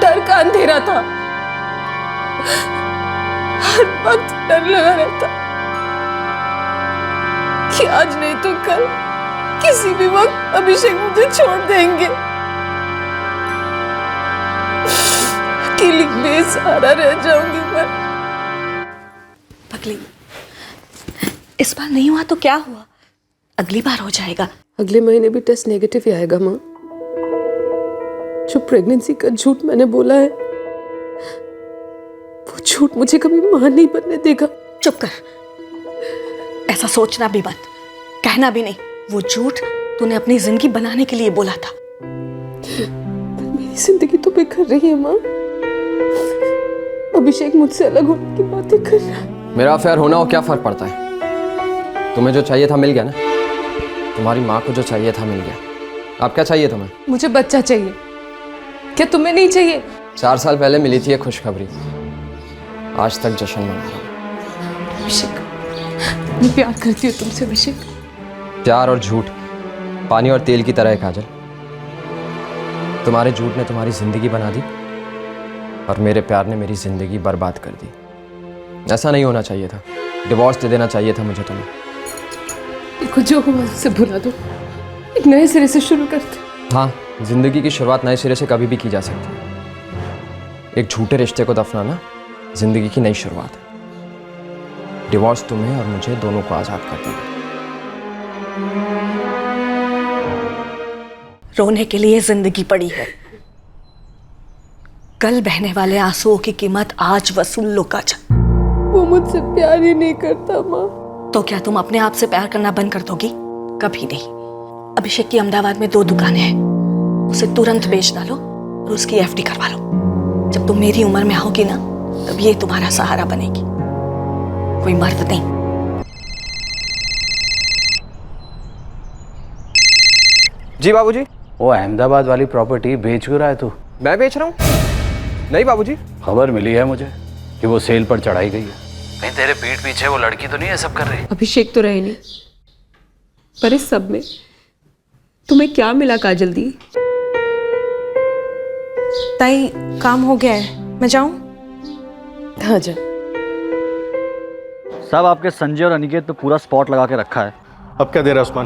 डर का अंधेरा था, हर वक्त डर लगा रहता कि आज नहीं तो कल किसी भी वक्त अभिषेक मुझे छोड़ देंगे। अकेली बेसहारा रह जाऊंगी मैं। पगली, इस बार नहीं हुआ तो क्या हुआ, अगली बार हो जाएगा। अगले महीने भी टेस्ट नेगेटिव ही आएगा माँ। जो प्रेगनेंसी का झूठ मैंने बोला है, वो झूठ मुझे कभी मां नहीं बनने देगा। चुप कर, ऐसा सोचना भी मत, कहना भी नहीं। वो झूठ तूने अपनी जिंदगी बनाने के लिए बोला था। मेरी जिंदगी तो बेकार रही है माँ। अभिषेक मुझसे अलग होने की बातें कर रहा है। मेरा अफेयर होना हो क्या फर्क पड़ता है? तुम्हें जो चाहिए था मिल गया ना। तुम्हारी माँ को जो चाहिए था मिल गया। अब क्या चाहिए तुम्हें? मुझे बच्चा चाहिए। क्या तुम्हें नहीं चाहिए? 4 साल पहले मिली थी ये खुशखबरी, आज तक जश्न मना रहा हूं। अभिषेक, मैं प्यार करती हूँ तुमसे अभिषेक। प्यार और झूठ पानी और तेल की तरह है काजल। तुम्हारे झूठ ने तुम्हारी जिंदगी बना दी और मेरे प्यार ने मेरी जिंदगी बर्बाद कर दी। ऐसा नहीं होना चाहिए था। डिवोर्स दे देना चाहिए था मुझे तुम्हें। देखो, जो हुआ उसे भुला दो, एक नए सिरे से शुरू करते। हाँ, जिंदगी की शुरुआत नए सिरे से कभी भी की जा सकती है। एक झूठे रिश्ते को दफनाना जिंदगी की नई शुरुआत है। डिवोर्स तुम्हें और मुझे दोनों को आजाद कर देगा। रोने के लिए जिंदगी पड़ी है, कल बहने वाले आंसुओं की कीमत आज वसूल लो काजल। वो मुझसे प्यार ही नहीं करता माँ। तो क्या तुम अपने आप से प्यार करना बंद कर दोगी? कभी नहीं। अभिषेक की अहमदाबाद में 2 दुकानें हैं, उसे तुरंत बेच डालो और उसकी एफडी करवा लो। जब तुम मेरी उम्र में आओगी ना, तब ये तुम्हारा सहारा बनेगी, कोई मर्द नहीं। जी बाबूजी। वो अहमदाबाद वाली प्रॉपर्टी बेच क्यों रहा है तू? मैं बेच रहा हूँ? नहीं बाबूजी। खबर मिली है मुझे कि वो सेल पर चढ़ाई गई है। कहीं तेरे पीठ पीछे वो लड़की तो नहीं है सब कर रही? अभिषेक तो रहे नहीं, पर इस सब में तुम्हें क्या मिला काजल दी? ताई, काम हो गया है, मैं जाऊं? हाँ जा। साहब, आपके संजय और अनिकेत तो पूरा स्पॉट लगा के रखा है। अब क्या दे रहा है उस्मान?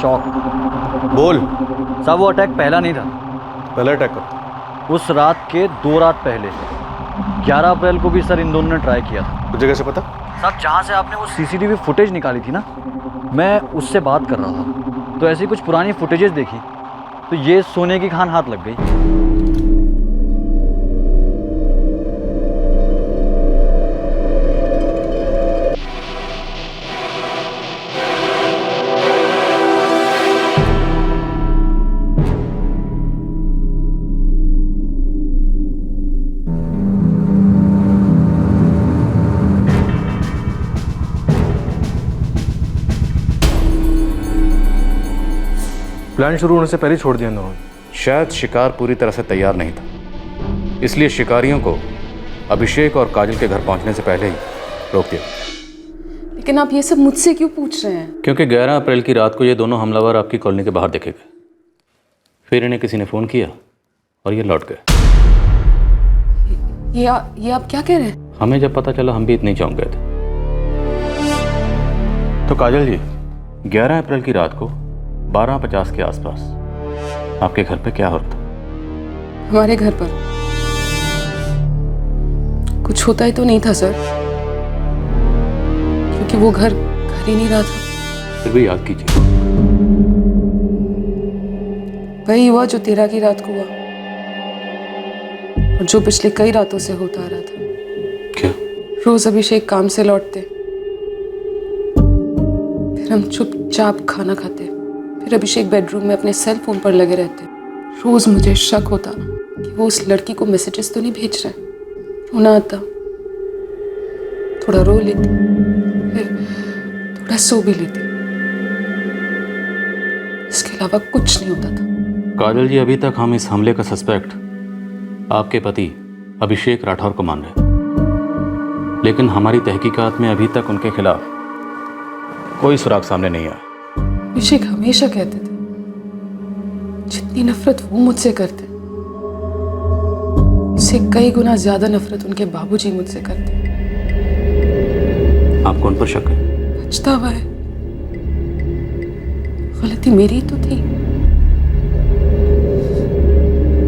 शॉक। बोल। साहब, वो अटैक पहला नहीं था। पहला अटैक कब? उस रात के 2 रात पहले 11 अप्रैल को भी सर इन दोनों ने ट्राई किया था। तुझे कैसे पता? साहब, जहाँ से आपने वो सीसीटीवी फुटेज निकाली थी ना, मैं उससे बात कर रहा था, तो ऐसी कुछ पुरानी फुटेजेस देखी तो ये सोने की खान हाथ लग गई। प्लान शुरू होने से पहले छोड़ दिया ना। शायद शिकार पूरी तरह से तैयार नहीं था, इसलिए शिकारियों को अभिषेक और काजल के घर पहुंचने से पहले ही रोक दिया। लेकिन आप ये सब मुझसे क्यों पूछ रहे हैं? क्योंकि 11 अप्रैल की रात को ये दोनों हमलावर आपकी कॉलोनी के बाहर देखे गए। फिर इन्हें किसी ने फ़ोन किया और ये लौट गए। ये आप क्या कह रहे हैं? हमें जब पता चला हम भी इतने ही चौंक गए थे। तो काजल जी, 11 अप्रैल की रात को 12:50 के आसपास आपके घर पे क्या होता? हमारे घर पर कुछ होता ही तो नहीं था सर, क्योंकि वो घर ही नहीं रहा था। फिर भी याद कीजिए। वही हुआ जो 13 की रात को हुआ और जो पिछले कई रातों से होता आ रहा था। क्या? रोज अभिषेक काम से लौटते, फिर हम चुपचाप खाना खाते, फिर अभिषेक बेडरूम में अपने सेल फोन पर लगे रहते। रोज मुझे शक होता कि वो उस लड़की को मैसेजेस तो नहीं भेज रहे। रोना आता, थोड़ा रो लेती, फिर थोड़ा सो भी लेती। इसके अलावा कुछ नहीं होता था। काजल जी, अभी तक हम इस हमले का सस्पेक्ट आपके पति अभिषेक राठौर को मान रहे, लेकिन हमारी तहकीकात में अभी तक उनके खिलाफ कोई सुराग सामने नहीं आया। अभिषेक हमेशा कहते थे जितनी नफरत वो मुझसे करते, उससे कई गुना ज्यादा नफरत उनके बाबूजी मुझसे करते। आपको उन पर शक है? पछतावा है, गलती मेरी तो थी।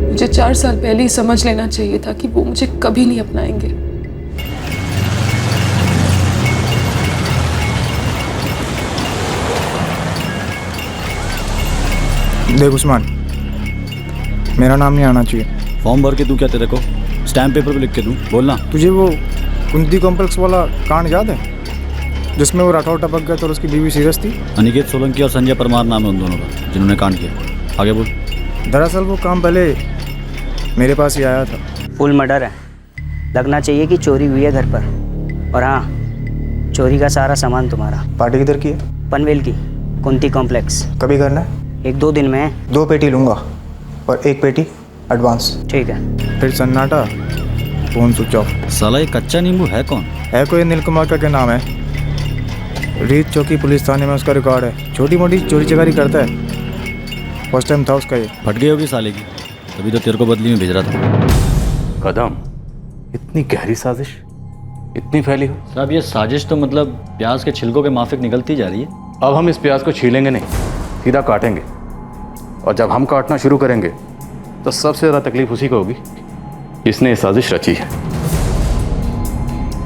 मुझे 4 साल पहले ही समझ लेना चाहिए था कि वो मुझे कभी नहीं अपनाएंगे। देख उस्मान, मेरा नाम नहीं आना चाहिए। फॉर्म भर के दूं क्या तेरे को? स्टैम्प पेपर पे लिख के दूं? बोलना। तुझे वो कुंती कॉम्प्लेक्स वाला कांड याद है जिसमें वो राठौर टपक गया और उसकी बीवी सीरियस थी? अनिकेत सोलंकी और संजय परमार नाम है उन दोनों का जिन्होंने कांड किया। आगे बोल। दरअसल वो काम पहले मेरे पास ही आया था। फुल मर्डर है, लगना चाहिए कि चोरी हुई है घर पर। और हाँ, चोरी का सारा सामान तुम्हारा। पार्टी किधर की है? पनवेल की, कुंती कॉम्प्लेक्स। कभी करना है? 1-2 दिन में। 2 पेटी लूँगा और 1 पेटी एडवांस। ठीक है। फिर सन्नाटा, फोन स्विच ऑफ। साला ये कच्चा नींबू है कौन? है कोई नीलकुमार का क्या नाम है, रीत चौकी पुलिस थाने में उसका रिकॉर्ड है। छोटी मोटी चोरी चकारी करता है, फर्स्ट टाइम था उसका ये। फट गई होगी साले की, तभी तो तेरे को बदली में भेज रहा था। कदम, इतनी गहरी साजिश, इतनी फैली हो? साहब ये साजिश तो मतलब प्याज के छिलकों के माफिक निकलती जा रही है। अब हम इस प्याज को छीलेंगे नहीं, सीधा काटेंगे। और जब हम काटना शुरू करेंगे तो सबसे ज़्यादा तकलीफ उसी को होगी जिसने ये साजिश रची है।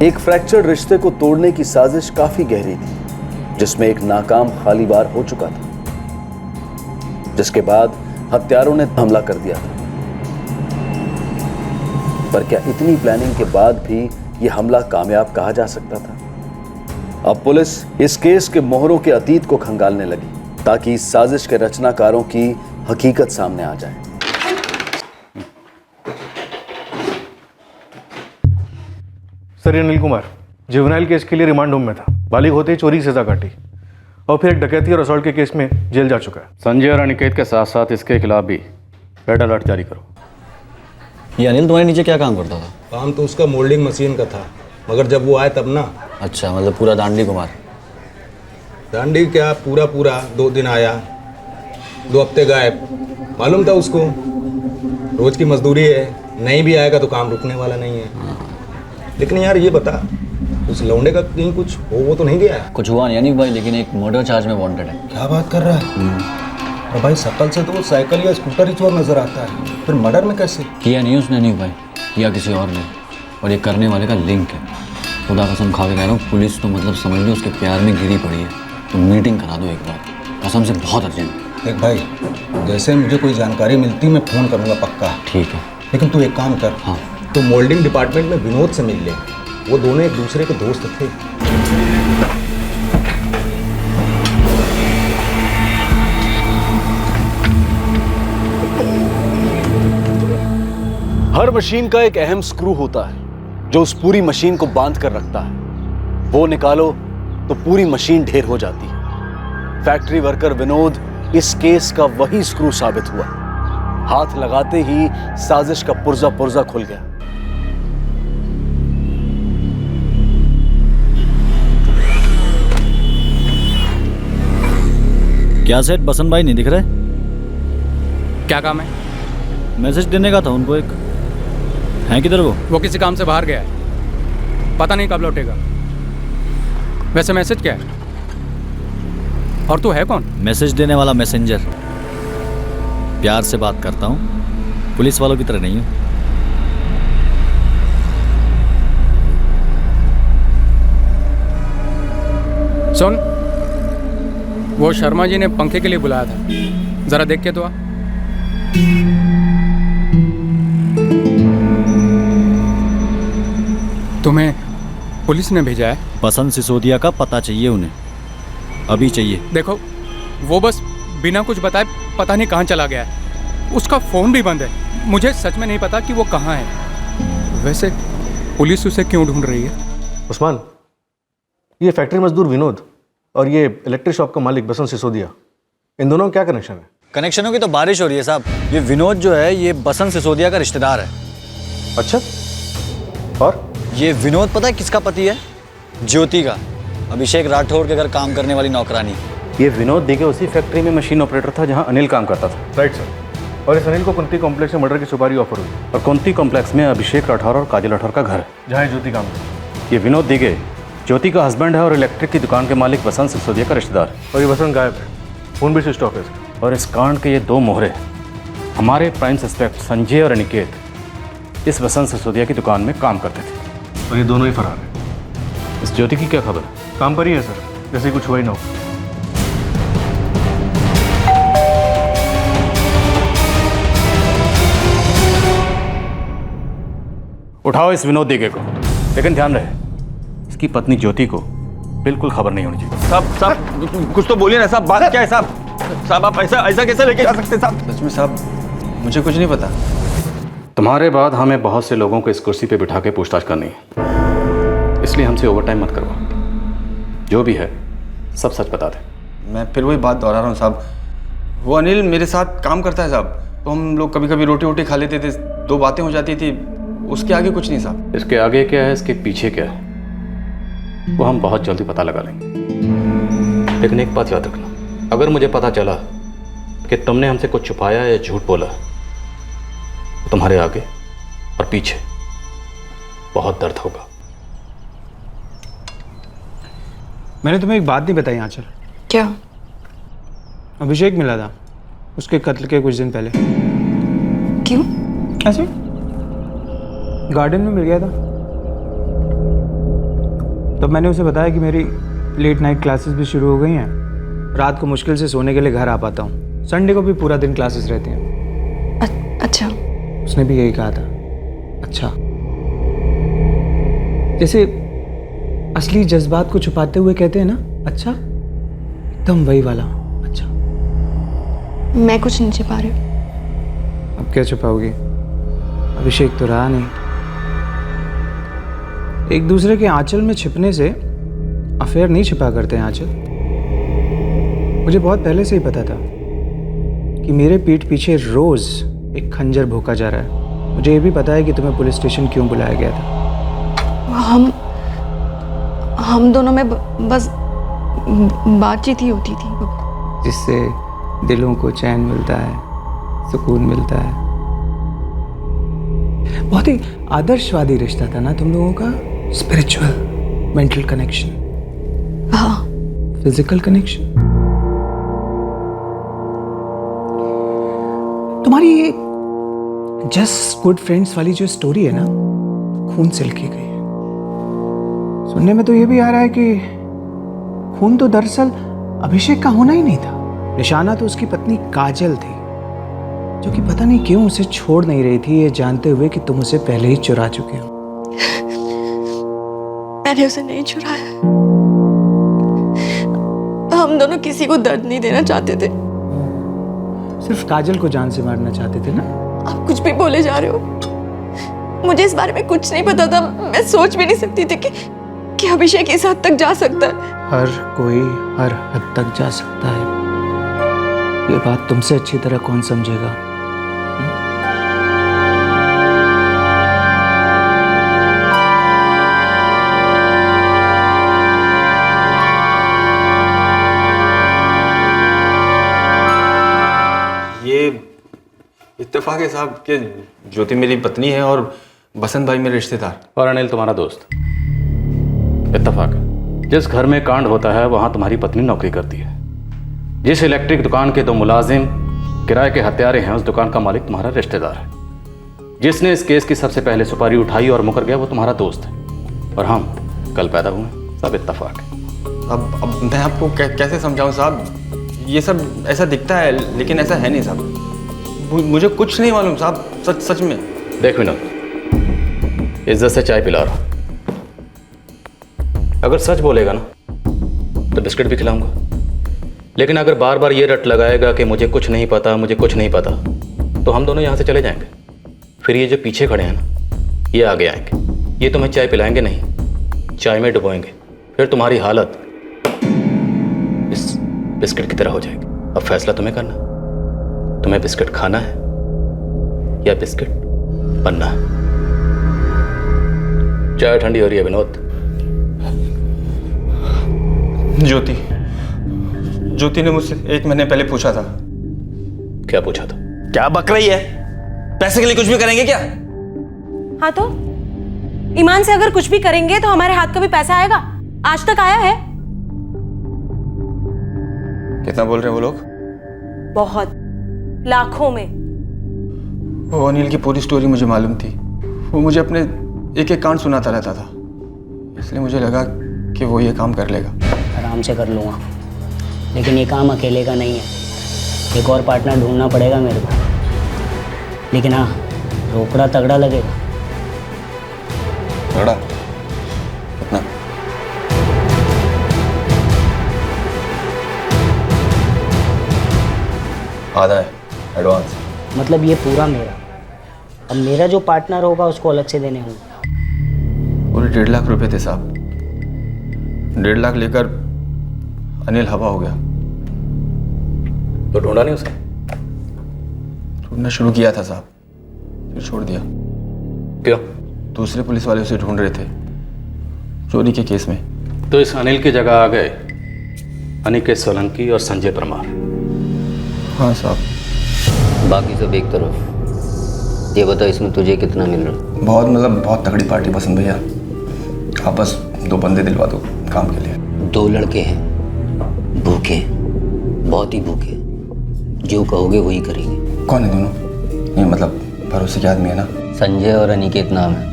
एक फ्रैक्चर्ड रिश्ते को तोड़ने की साजिश काफी गहरी थी, जिसमें एक नाकाम खाली बार हो चुका था, जिसके बाद हत्यारों ने हमला कर दिया था। पर क्या इतनी प्लानिंग के बाद भी यह हमला कामयाब कहा जा सकता था? अब पुलिस इस केस के मोहरों के अतीत को खंगालने लगी ताकि इस साजिश के रचनाकारों की हकीकत सामने आ जाए। सर, ये अनिल कुमार जुवेनाइल केस के लिए रिमांड होम में था। बालिग होते ही चोरी की सजा काटी और फिर एक डकैती और असॉल्ट के केस में जेल जा चुका है। संजय और अनिकेत के साथ साथ इसके खिलाफ भी रेड अलर्ट जारी करो। ये अनिल तुम्हारे नीचे क्या काम करता था? काम तो उसका मोल्डिंग मशीन का था, मगर जब वो आए तब ना। अच्छा, मतलब पूरा दांडी कुमार। दांडी क्या, पूरा 2 दिन आया, 2 हफ्ते गायब। मालूम था उसको रोज की मजदूरी है, नहीं भी आएगा तो काम रुकने वाला नहीं है। लेकिन यार ये बता, उस लौंडे का कहीं कुछ वो तो नहीं गया? कुछ हुआ नहीं यानी भाई, लेकिन एक मर्डर चार्ज में वांटेड है। क्या बात कर रहा है? और भाई शकल से तो वो साइकिल या स्कूटर ही चोर नजर आता है, फिर मर्डर में कैसे? किया नहीं उसने, नहीं भाई, किया किसी और ने, और ये करने वाले का लिंक है। खुदा कसम खा के कह रहा हूँ, पुलिस तो मतलब समझ लो उसके प्यार में गिरी पड़ी है। तो मीटिंग करा दो एक बार, कसम से बहुत अर्जेंट। देख भाई, जैसे मुझे कोई जानकारी मिलती मैं फ़ोन करूँगा पक्का। ठीक है, लेकिन तू एक काम कर। हाँ, तो मोल्डिंग डिपार्टमेंट में विनोद से मिल ले, वो दोनों एक दूसरे के दोस्त थे। हर मशीन का एक अहम स्क्रू होता है जो उस पूरी मशीन को बांध कर रखता है। वो निकालो तो पूरी मशीन ढेर हो जाती है। फैक्ट्री वर्कर विनोद इस केस का वही स्क्रू साबित हुआ। हाथ लगाते ही साजिश का पुर्जा पुर्जा खुल गया। क्या सेठ, बसंत भाई नहीं दिख रहे? क्या काम है? मैसेज देने का था उनको एक। हैं किधर वो किसी काम से बाहर गया है, पता नहीं कब लौटेगा। वैसे मैसेज क्या है? और तू है कौन? मैसेज देने वाला मैसेंजर। प्यार से बात करता हूँ, पुलिस वालों की तरह नहीं हूँ। सुन, वो शर्मा जी ने पंखे के लिए बुलाया था, जरा देख के तो आ। तुम्हें पुलिस ने भेजा है। बसंत सिसोदिया का पता चाहिए उन्हें, अभी चाहिए। देखो वो बस बिना कुछ बताए पता नहीं कहाँ चला गया है। उसका फ़ोन भी बंद है। मुझे सच में नहीं पता कि वो कहाँ है। वैसे पुलिस उसे क्यों ढूंढ रही है? उस्मान, ये फैक्ट्री मजदूर विनोद और ये इलेक्ट्रिक शॉप का मालिक बसंत सिसोदिया, इन दोनों का क्या कनेक्शन है? कनेक्शनों की तो बारिश हो रही है साहब। ये विनोद जो है ये बसंत सिसोदिया का रिश्तेदार है। अच्छा, और ये विनोद पता है किसका पति है? ज्योति का, अभिषेक राठौर के घर काम करने वाली नौकरानी। ये विनोद दिगे उसी फैक्ट्री में मशीन ऑपरेटर था जहां अनिल काम करता था। Right sir. और इस अनिल को कुंती कॉम्प्लेक्स में मर्डर की सुपारी ऑफर हुई। और कुंती कॉम्प्लेक्स में अभिषेक राठौर और काजल राठौर का घर है, जहाँ ज्योति काम करती। ये विनोद दिगे ज्योति का हस्बैंड है और इलेक्ट्रिक की दुकान के मालिक बसंत सिसोदिया का रिश्तेदार है। और ये बसंत गायब है, फोन भी स्विच ऑफ है। और इस कांड के ये दो मोहरे हमारे प्राइम सस्पेक्ट संजय और अनिकेत इस बसंत सिसोदिया की दुकान में काम करते थे। और ये दोनों ही फरार हैं। इस ज्योति की क्या खबर? काम पर ही है सर, जैसे कुछ हुआ ही ना हो। उठाओ इस विनोद दिगे को, लेकिन ध्यान रहे इसकी पत्नी ज्योति को बिल्कुल खबर नहीं होनी चाहिए। साहब कुछ तो बोलिए ना साहब, बात क्या है साहब? साहब आप ऐसा कैसे लेके जा सकते साहब? सच में साहब मुझे कुछ नहीं पता। तुम्हारे बाद हमें बहुत से लोगों को इस कुर्सी पे बिठा के पूछताछ करनी है, इसलिए हमसे ओवरटाइम मत करवाओ। जो भी है सब सच बता दे। मैं फिर वही बात दोहरा रहा हूँ साहब, वो अनिल मेरे साथ काम करता है साहब, तो हम लोग कभी कभी रोटी वोटी खा लेते थे, दो बातें हो जाती थी, उसके आगे कुछ नहीं साहब। इसके आगे क्या है, इसके पीछे क्या है, वो हम बहुत जल्दी पता लगा लेंगे। लेकिन एक बात याद रखना, अगर मुझे पता चला कि तुमने हमसे कुछ छुपाया या झूठ बोला तो तुम्हारे आगे और पीछे बहुत दर्द होगा। मैंने तुम्हें एक बात नहीं बताई आंचल। क्या? अभिषेक मिला था उसके कत्ल के कुछ दिन पहले। क्यों? ऐसे गार्डन में मिल गया था। तब मैंने उसे बताया कि मेरी लेट नाइट क्लासेस भी शुरू हो गई हैं, रात को मुश्किल से सोने के लिए घर आ पाता हूँ, संडे को भी पूरा दिन क्लासेस रहती हैं। अच्छा। उसने भी यही कहा था। अच्छा, जैसे असली जज्बात को छुपाते हुए कहते हैं ना, अच्छा, एकदम वही वाला। अच्छा, मैं कुछ नहीं छिपा रही हूँ। अब क्या छुपाओगी? अभिषेक तो रहा नहीं। एक दूसरे के आंचल में छिपने से अफेयर नहीं छिपा करते हैं आंचल। मुझे बहुत पहले से ही पता था कि मेरे पीठ पीछे रोज एक खंजर भोंका जा रहा है। मुझे ये भी पता है कि तुम्हें पुलिस स्टेशन क्यों बुलाया गया था। हम दोनों में बस बातचीत ही होती थी, जिससे दिलों को चैन मिलता है, सुकून मिलता है। बहुत ही आदर्शवादी रिश्ता था ना तुम लोगों का। स्पिरिचुअल, मेंटल कनेक्शन, हाँ, फिजिकल कनेक्शन। तुम्हारी ये जस्ट गुड फ्रेंड्स वाली जो स्टोरी है ना, खून से लिखी गई है। सुनने में तो ये भी आ रहा है कि खून तो दरअसल अभिषेक का होना ही नहीं था। निशाना तो उसकी पत्नी काजल थी, जो कि पता नहीं क्यों उसे छोड़ नहीं रही थी, ये जानते हुए कि तुम उसे पहले ही चुरा चुके हो। मैंने उसे नहीं चुराया। हम दोनों किसी को दर्द नहीं देना चाहते थे। सिर्फ काजल को जान से मारना चाहते थे ना? आप कुछ भी बोले जा रहे हो। मुझे इस बारे में कुछ नहीं पता था। मैं सोच भी नहीं सकती थी कि अभिषेक इस हद तक जा सकता है। हर कोई हर हद तक जा सकता है। ये बात तुमसे अच्छी तरह कौन समझेगा? ये इत्तेफाक है साहब कि ज्योति मेरी पत्नी है और बसंत भाई मेरे रिश्तेदार। और अनिल तुम्हारा दोस्त। इत्तेफाक है, जिस घर में कांड होता है वहां तुम्हारी पत्नी नौकरी करती है। जिस इलेक्ट्रिक दुकान के दो मुलाजिम किराए के हत्यारे हैं, उस दुकान का मालिक तुम्हारा रिश्तेदार है। जिसने इस केस की सबसे पहले सुपारी उठाई और मुकर गया वो तुम्हारा दोस्त है। और हम कल पैदा हुए, सब इत्तेफाक है। अब मैं आपको कैसे समझाऊं साहब? ये सब ऐसा दिखता है लेकिन ऐसा है नहीं साहब। मुझे कुछ नहीं मालूम साहब, सच में। देख विनोद, इज्जत से चाय पिला रहा। अगर सच बोलेगा ना तो बिस्किट भी खिलाऊंगा, लेकिन अगर बार बार ये रट लगाएगा कि मुझे कुछ नहीं पता, मुझे कुछ नहीं पता, तो हम दोनों यहाँ से चले जाएंगे। फिर ये जो पीछे खड़े हैं ना, ये आगे आएंगे। ये तुम्हें चाय पिलाएंगे नहीं, चाय में डुबोएंगे। फिर तुम्हारी हालत इस बिस्किट की तरह हो जाएगी। अब फैसला तुम्हें करना, तुम्हें बिस्किट खाना है या बिस्किट बनना है। चाय ठंडी हो रही है विनोद। ज्योति ने मुझसे 1 महीने पहले पूछा था। क्या पूछा था? क्या बक रही है? पैसे के लिए कुछ भी करेंगे क्या? हाँ तो ईमान से अगर कुछ भी करेंगे तो हमारे हाथ का भी पैसा आएगा। आज तक आया है। कितना बोल रहे हैं वो लोग? बहुत, लाखों में। वो अनिल की पूरी स्टोरी मुझे मालूम थी। वो मुझे अपने एक एक कांड सुनाता रहता था, इसलिए मुझे लगा कि वो ये काम कर लेगा। आराम से कर लूँगा, लेकिन ये काम अकेले का नहीं है। एक और पार्टनर ढूंढना पड़ेगा मेरे को। लेकिन हाँ, रोकड़ा तगड़ा लगेगा। तगड़ा? कितना? आधा है एडवांस। मतलब ये पूरा मेरा। अब मेरा जो पार्टनर होगा उसको अलग से देने होंगे। पूरे 1.5 लाख रुपए थे साहब। 1.5 लाख लेकर अनिल हवा हो गया। तो ढूंढा नहीं उसे? ढूंढना शुरू किया था साहब, फिर छोड़ दिया। क्यों? दूसरे पुलिस वाले उसे ढूंढ रहे थे चोरी के केस में। तो इस अनिल की जगह आ गए अनिकेत सोलंकी और संजय परमार। हाँ साहब। बाकी सब एक तरफ, ये बता इसमें तुझे कितना मिल रहा? बहुत मतलब बहुत तगड़ी पार्टी पसंद भैया। आप बस 2 बंदे दिलवा दो काम के लिए। 2 लड़के हैं, भूखे, बहुत ही भूखे। जो कहोगे वही करेंगे। कौन है दोनों? ये मतलब भरोसे के आदमी है ना? संजय और अनिकेत नाम है।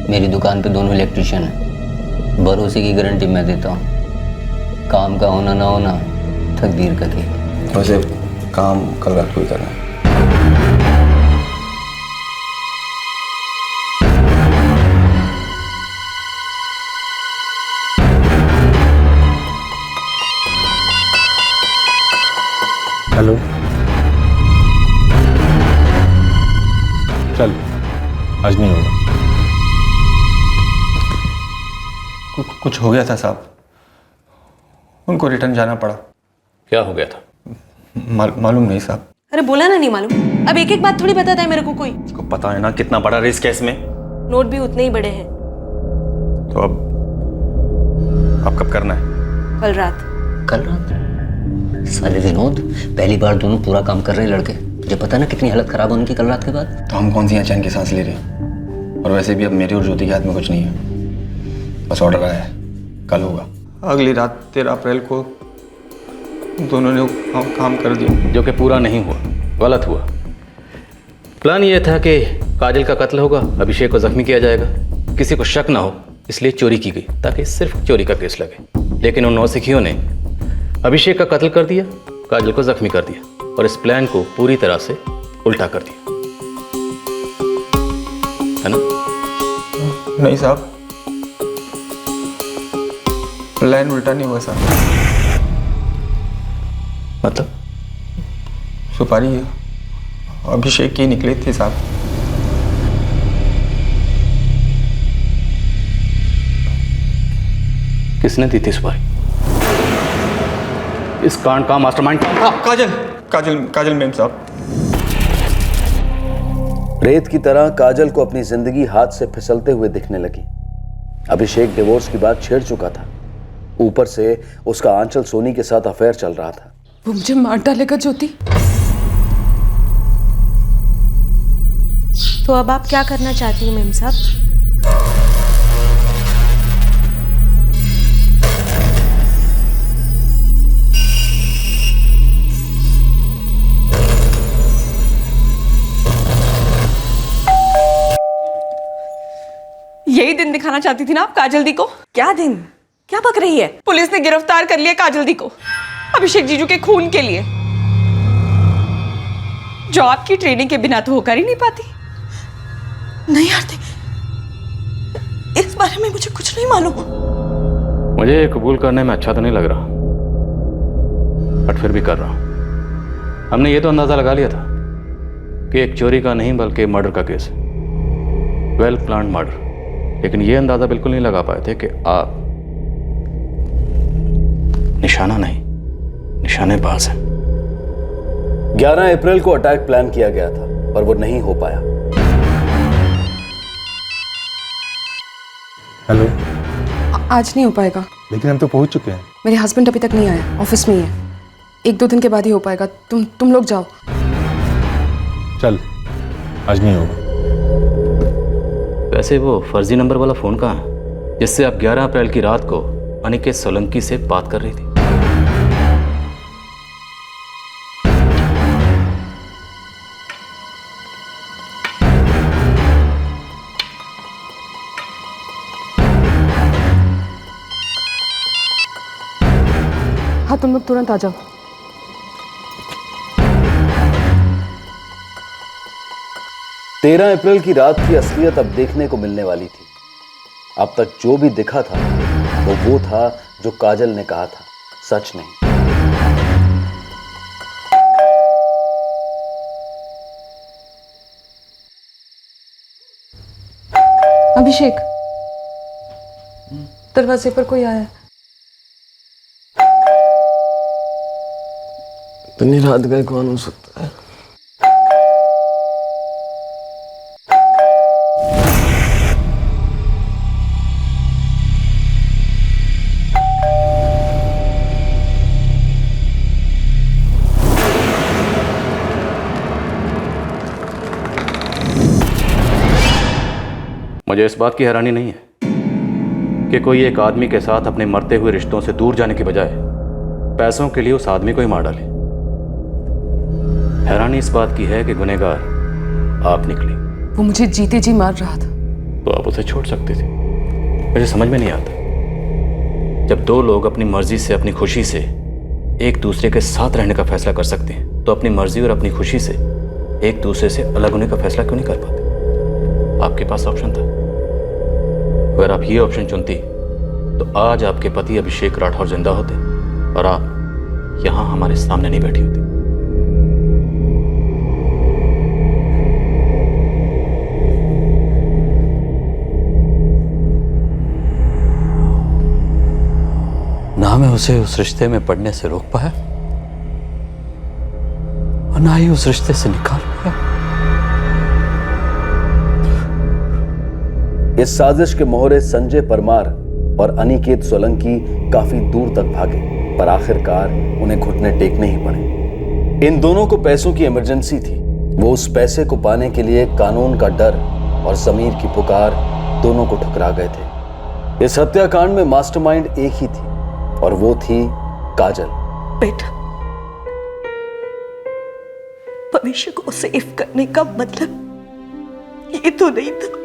मेरी दुकान पे दोनों इलेक्ट्रिशियन हैं। भरोसे की गारंटी मैं देता हूँ। काम का होना ना होना तकदीर का खेल। वैसे काम कल रात को ही करना है। हेलो। चल, आज नहीं होगा। कुछ हो गया था साहब, उनको रिटर्न जाना पड़ा। क्या हो गया था? मालूम नहीं साहब। अरे बोला ना नहीं मालूम। अब एक एक बात थोड़ी बताता है मेरे को कोई। उसको पता है ना कितना बड़ा रिस्क है इसमें। नोट भी उतने ही बड़े हैं। तो अब कब करना है? कल रात। कल रात? साले विनोद, पहली बार दोनों पूरा काम कर रहे लड़के। तुझे पता ना कितनी हालत खराब होने की कल रात के बाद। तो हम कौन सी यहाँ चैन की सांस ले रहे हैं? और वैसे भी अब मेरे और ज्योति के हाथ में कुछ नहीं है। बस ऑर्डर आया है, कल होगा। अगली रात 13 अप्रैल को दोनों ने काम कर दिया। जो कि पूरा नहीं हुआ, गलत हुआ। प्लान ये था कि काजल का कत्ल होगा, अभिषेक को जख्मी किया जाएगा, किसी को शक ना हो, इसलिए चोरी की गई ताकि सिर्फ चोरी का केस लगे। लेकिन उन नौसिखियों ने अभिषेक का कत्ल कर दिया, काजल को जख्मी कर दिया और इस प्लान को पूरी तरह से उल्टा कर दिया, है ना? नहीं साहब, प्लान उल्टा नहीं हुआ साहब। मतलब? सुपारी अभिषेक की निकली थी साहब। किसने दी थी सुपारी? इस कांड का मास्टरमाइंड काजल मैम साहब। रेत की तरह काजल को अपनी जिंदगी हाथ से फिसलते हुए दिखने लगी। अभिषेक डिवोर्स की बात छेड़ चुका था, ऊपर से उसका आंचल सोनी के साथ अफेयर चल रहा था। वो मुझे मार डालेगा ज्योति। तो अब आप क्या करना चाहती हैं मेम साहब? यही दिन दिखाना चाहती थी ना आप काजल दी को? क्या दिन? क्या बक रही है? पुलिस ने गिरफ्तार कर लिया काजल दी को अभिषेक जीजू के खून के लिए, जो आपकी ट्रेनिंग के बिना तो होकर ही नहीं पाती। नहीं आरती, इस बारे में मुझे कुछ नहीं मालूम। मुझे ये कबूल करने में अच्छा तो नहीं लग रहा, बट फिर भी कर रहा हूं। हमने ये तो अंदाजा लगा लिया था कि एक चोरी का नहीं बल्कि मर्डर का केस है, वेल प्लान्ड मर्डर, लेकिन ये अंदाजा बिल्कुल नहीं लगा पाए थे कि आप निशाना नहीं, निशानेबाज हैं। 11 अप्रैल को अटैक प्लान किया गया था, पर वो नहीं हो पाया। हेलो। आज नहीं हो पाएगा। लेकिन हम तो पहुंच चुके हैं। मेरे हस्बैंड अभी तक नहीं आया, ऑफिस में ही है। 1-2 दिन के बाद ही हो पाएगा। तुम लोग जाओ। चल, आज नहीं होगा। वैसे वो फर्जी नंबर वाला फोन कहाँ है जिससे आप 11 अप्रैल की रात को अनिकेत सोलंकी से बात कर रही थी? हाँ, तुम लोग तुरंत आ जाओ। तेरह अप्रैल की रात की असलियत अब देखने को मिलने वाली थी। अब तक जो भी दिखा था वो था जो काजल ने कहा था, सच नहीं। अभिषेक, दरवाजे पर कोई आया है। इतनी रात गए कौन हो सकता है? मुझे इस बात की हैरानी नहीं है कि कोई एक आदमी के साथ अपने मरते हुए रिश्तों से दूर जाने के बजाय पैसों के लिए उस आदमी को ही मार डाले। हैरानी इस बात की है कि गुनहगार आप निकली। वो मुझे जीते जी मार रहा था। तो आप उसे छोड़ सकते थे। मुझे समझ में नहीं आता, जब दो लोग अपनी मर्जी से, अपनी खुशी से एक दूसरे के साथ रहने का फैसला कर सकते हैं, तो अपनी मर्जी और अपनी खुशी से एक दूसरे से अलग होने का फैसला क्यों नहीं कर पाते? आपके पास ऑप्शन था। अगर आप ये ऑप्शन चुनती तो आज आपके पति अभिषेक राठौर जिंदा होते और आप यहां हमारे सामने नहीं बैठी होती। ना मैं उसे उस रिश्ते में पड़ने से रोक पाया और ना ही उस रिश्ते से निकाल पाया। इस साजिश के मोहरे संजय परमार और अनिकेत सोलंकी काफी दूर तक भागे, पर आखिरकार उन्हें घुटने टेकने ही पड़े। इन दोनों को पैसों की इमरजेंसी थी। वो उस पैसे को पाने के लिए कानून का डर और ज़मीर की पुकार दोनों को ठुकरा गए थे। इस हत्याकांड में मास्टरमाइंड एक ही थी और वो थी काजल। बेटा, भविष्य को सेव करने का मतलब ये तो नहीं था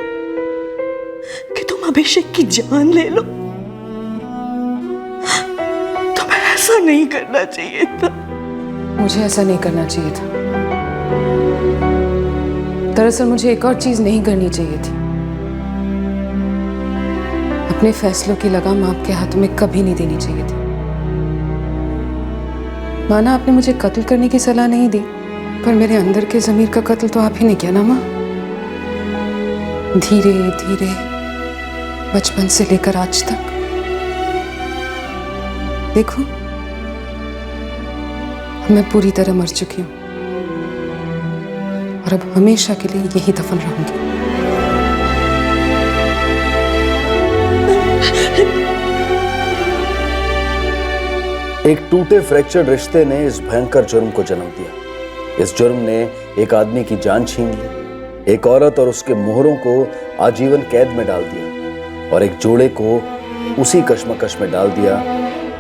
कि तुम अभिषेक की जान ले लो। तुम्हें ऐसा नहीं करना चाहिए था। मुझे ऐसा नहीं करना चाहिए था। दरअसल मुझे एक और चीज नहीं करनी चाहिए थी। अपने फैसलों की लगाम आपके हाथों में कभी नहीं देनी चाहिए थी। माना आपने मुझे कत्ल करने की सलाह नहीं दी, पर मेरे अंदर के ज़मीर का कत्ल तो आप ही ने किया ना माँ। धीरे धीरे बचपन से लेकर आज तक देखो, मैं पूरी तरह मर चुकी हूं और अब हमेशा के लिए यही दफन रहूंगी। एक टूटे फ्रैक्चर्ड रिश्ते ने इस भयंकर जुर्म को जन्म दिया। इस जुर्म ने एक आदमी की जान छीन ली, एक औरत और उसके मोहरों को आजीवन कैद में डाल दिया और एक जोड़े को उसी कश्मकश में डाल दिया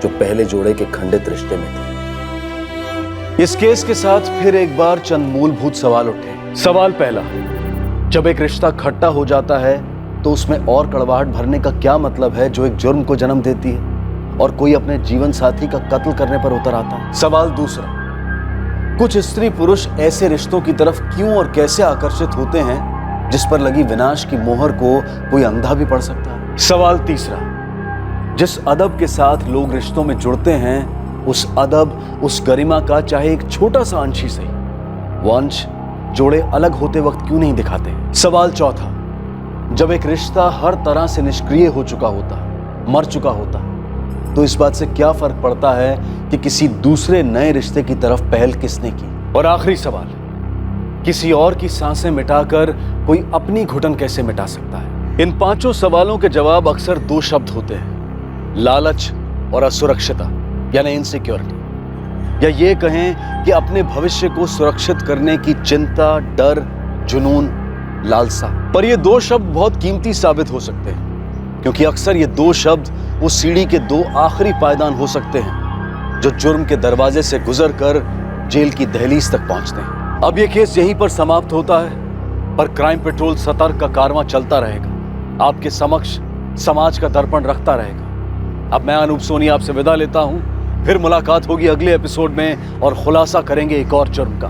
जो पहले जोड़े के खंडित रिश्ते में थे। इस केस के साथ फिर एक बार चंद मूलभूत सवाल उठे। सवाल पहला, जब एक रिश्ता खट्टा हो जाता है तो उसमें और कड़वाहट भरने का क्या मतलब है जो एक जुर्म को जन्म देती है और कोई अपने जीवन साथी का कत्ल करने पर उतर आता है। सवाल दूसरा, कुछ स्त्री पुरुष ऐसे रिश्तों की तरफ क्यों और कैसे आकर्षित होते हैं जिस पर लगी विनाश की मोहर को कोई अंधा भी पढ़ सकता है। सवाल तीसरा, जिस अदब के साथ लोग रिश्तों में जुड़ते हैं, उस अदब, उस गरिमा का चाहे एक छोटा सा अंश ही सही, वो अंश जोड़े अलग होते वक्त क्यों नहीं दिखाते? सवाल चौथा, जब एक रिश्ता हर तरह से निष्क्रिय हो चुका होता, मर चुका होता, तो इस बात से क्या फर्क पड़ता है कि किसी दूसरे नए रिश्ते की तरफ पहल किसने की? और आखिरी सवाल, किसी और की सांसें मिटाकर कोई अपनी घुटन कैसे मिटा सकता है? इन पांचों सवालों के जवाब अक्सर दो शब्द होते हैं, लालच और असुरक्षिता यानी इनसिक्योरिटी, या ये कहें कि अपने भविष्य को सुरक्षित करने की चिंता, डर, जुनून, लालसा। पर ये दो शब्द बहुत कीमती साबित हो सकते हैं, क्योंकि अक्सर ये दो शब्द उस सीढ़ी के दो आखिरी पायदान हो सकते हैं जो जुर्म के दरवाजे से गुजरकर जेल की दहलीज तक पहुंचते हैं। अब ये केस यहीं पर समाप्त होता है, पर क्राइम पेट्रोल सतर्क का कारवां चलता रहेगा, आपके समक्ष समाज का दर्पण रखता रहेगा। अब मैं अनूप सोनी आपसे विदा लेता हूं, फिर मुलाकात होगी अगले एपिसोड में और खुलासा करेंगे एक और जुर्म का।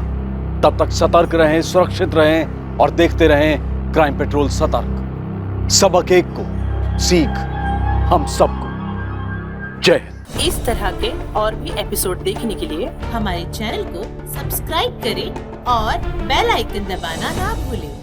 तब तक सतर्क रहें, सुरक्षित रहें और देखते रहें क्राइम पेट्रोल सतर्क। सबक एक को, सीख हम सबको। जय हिंद। इस तरह के और भी एपिसोड देखने के लिए हमारे चैनल को सब्सक्राइब करें और बेल आइकन दबाना ना भूलें।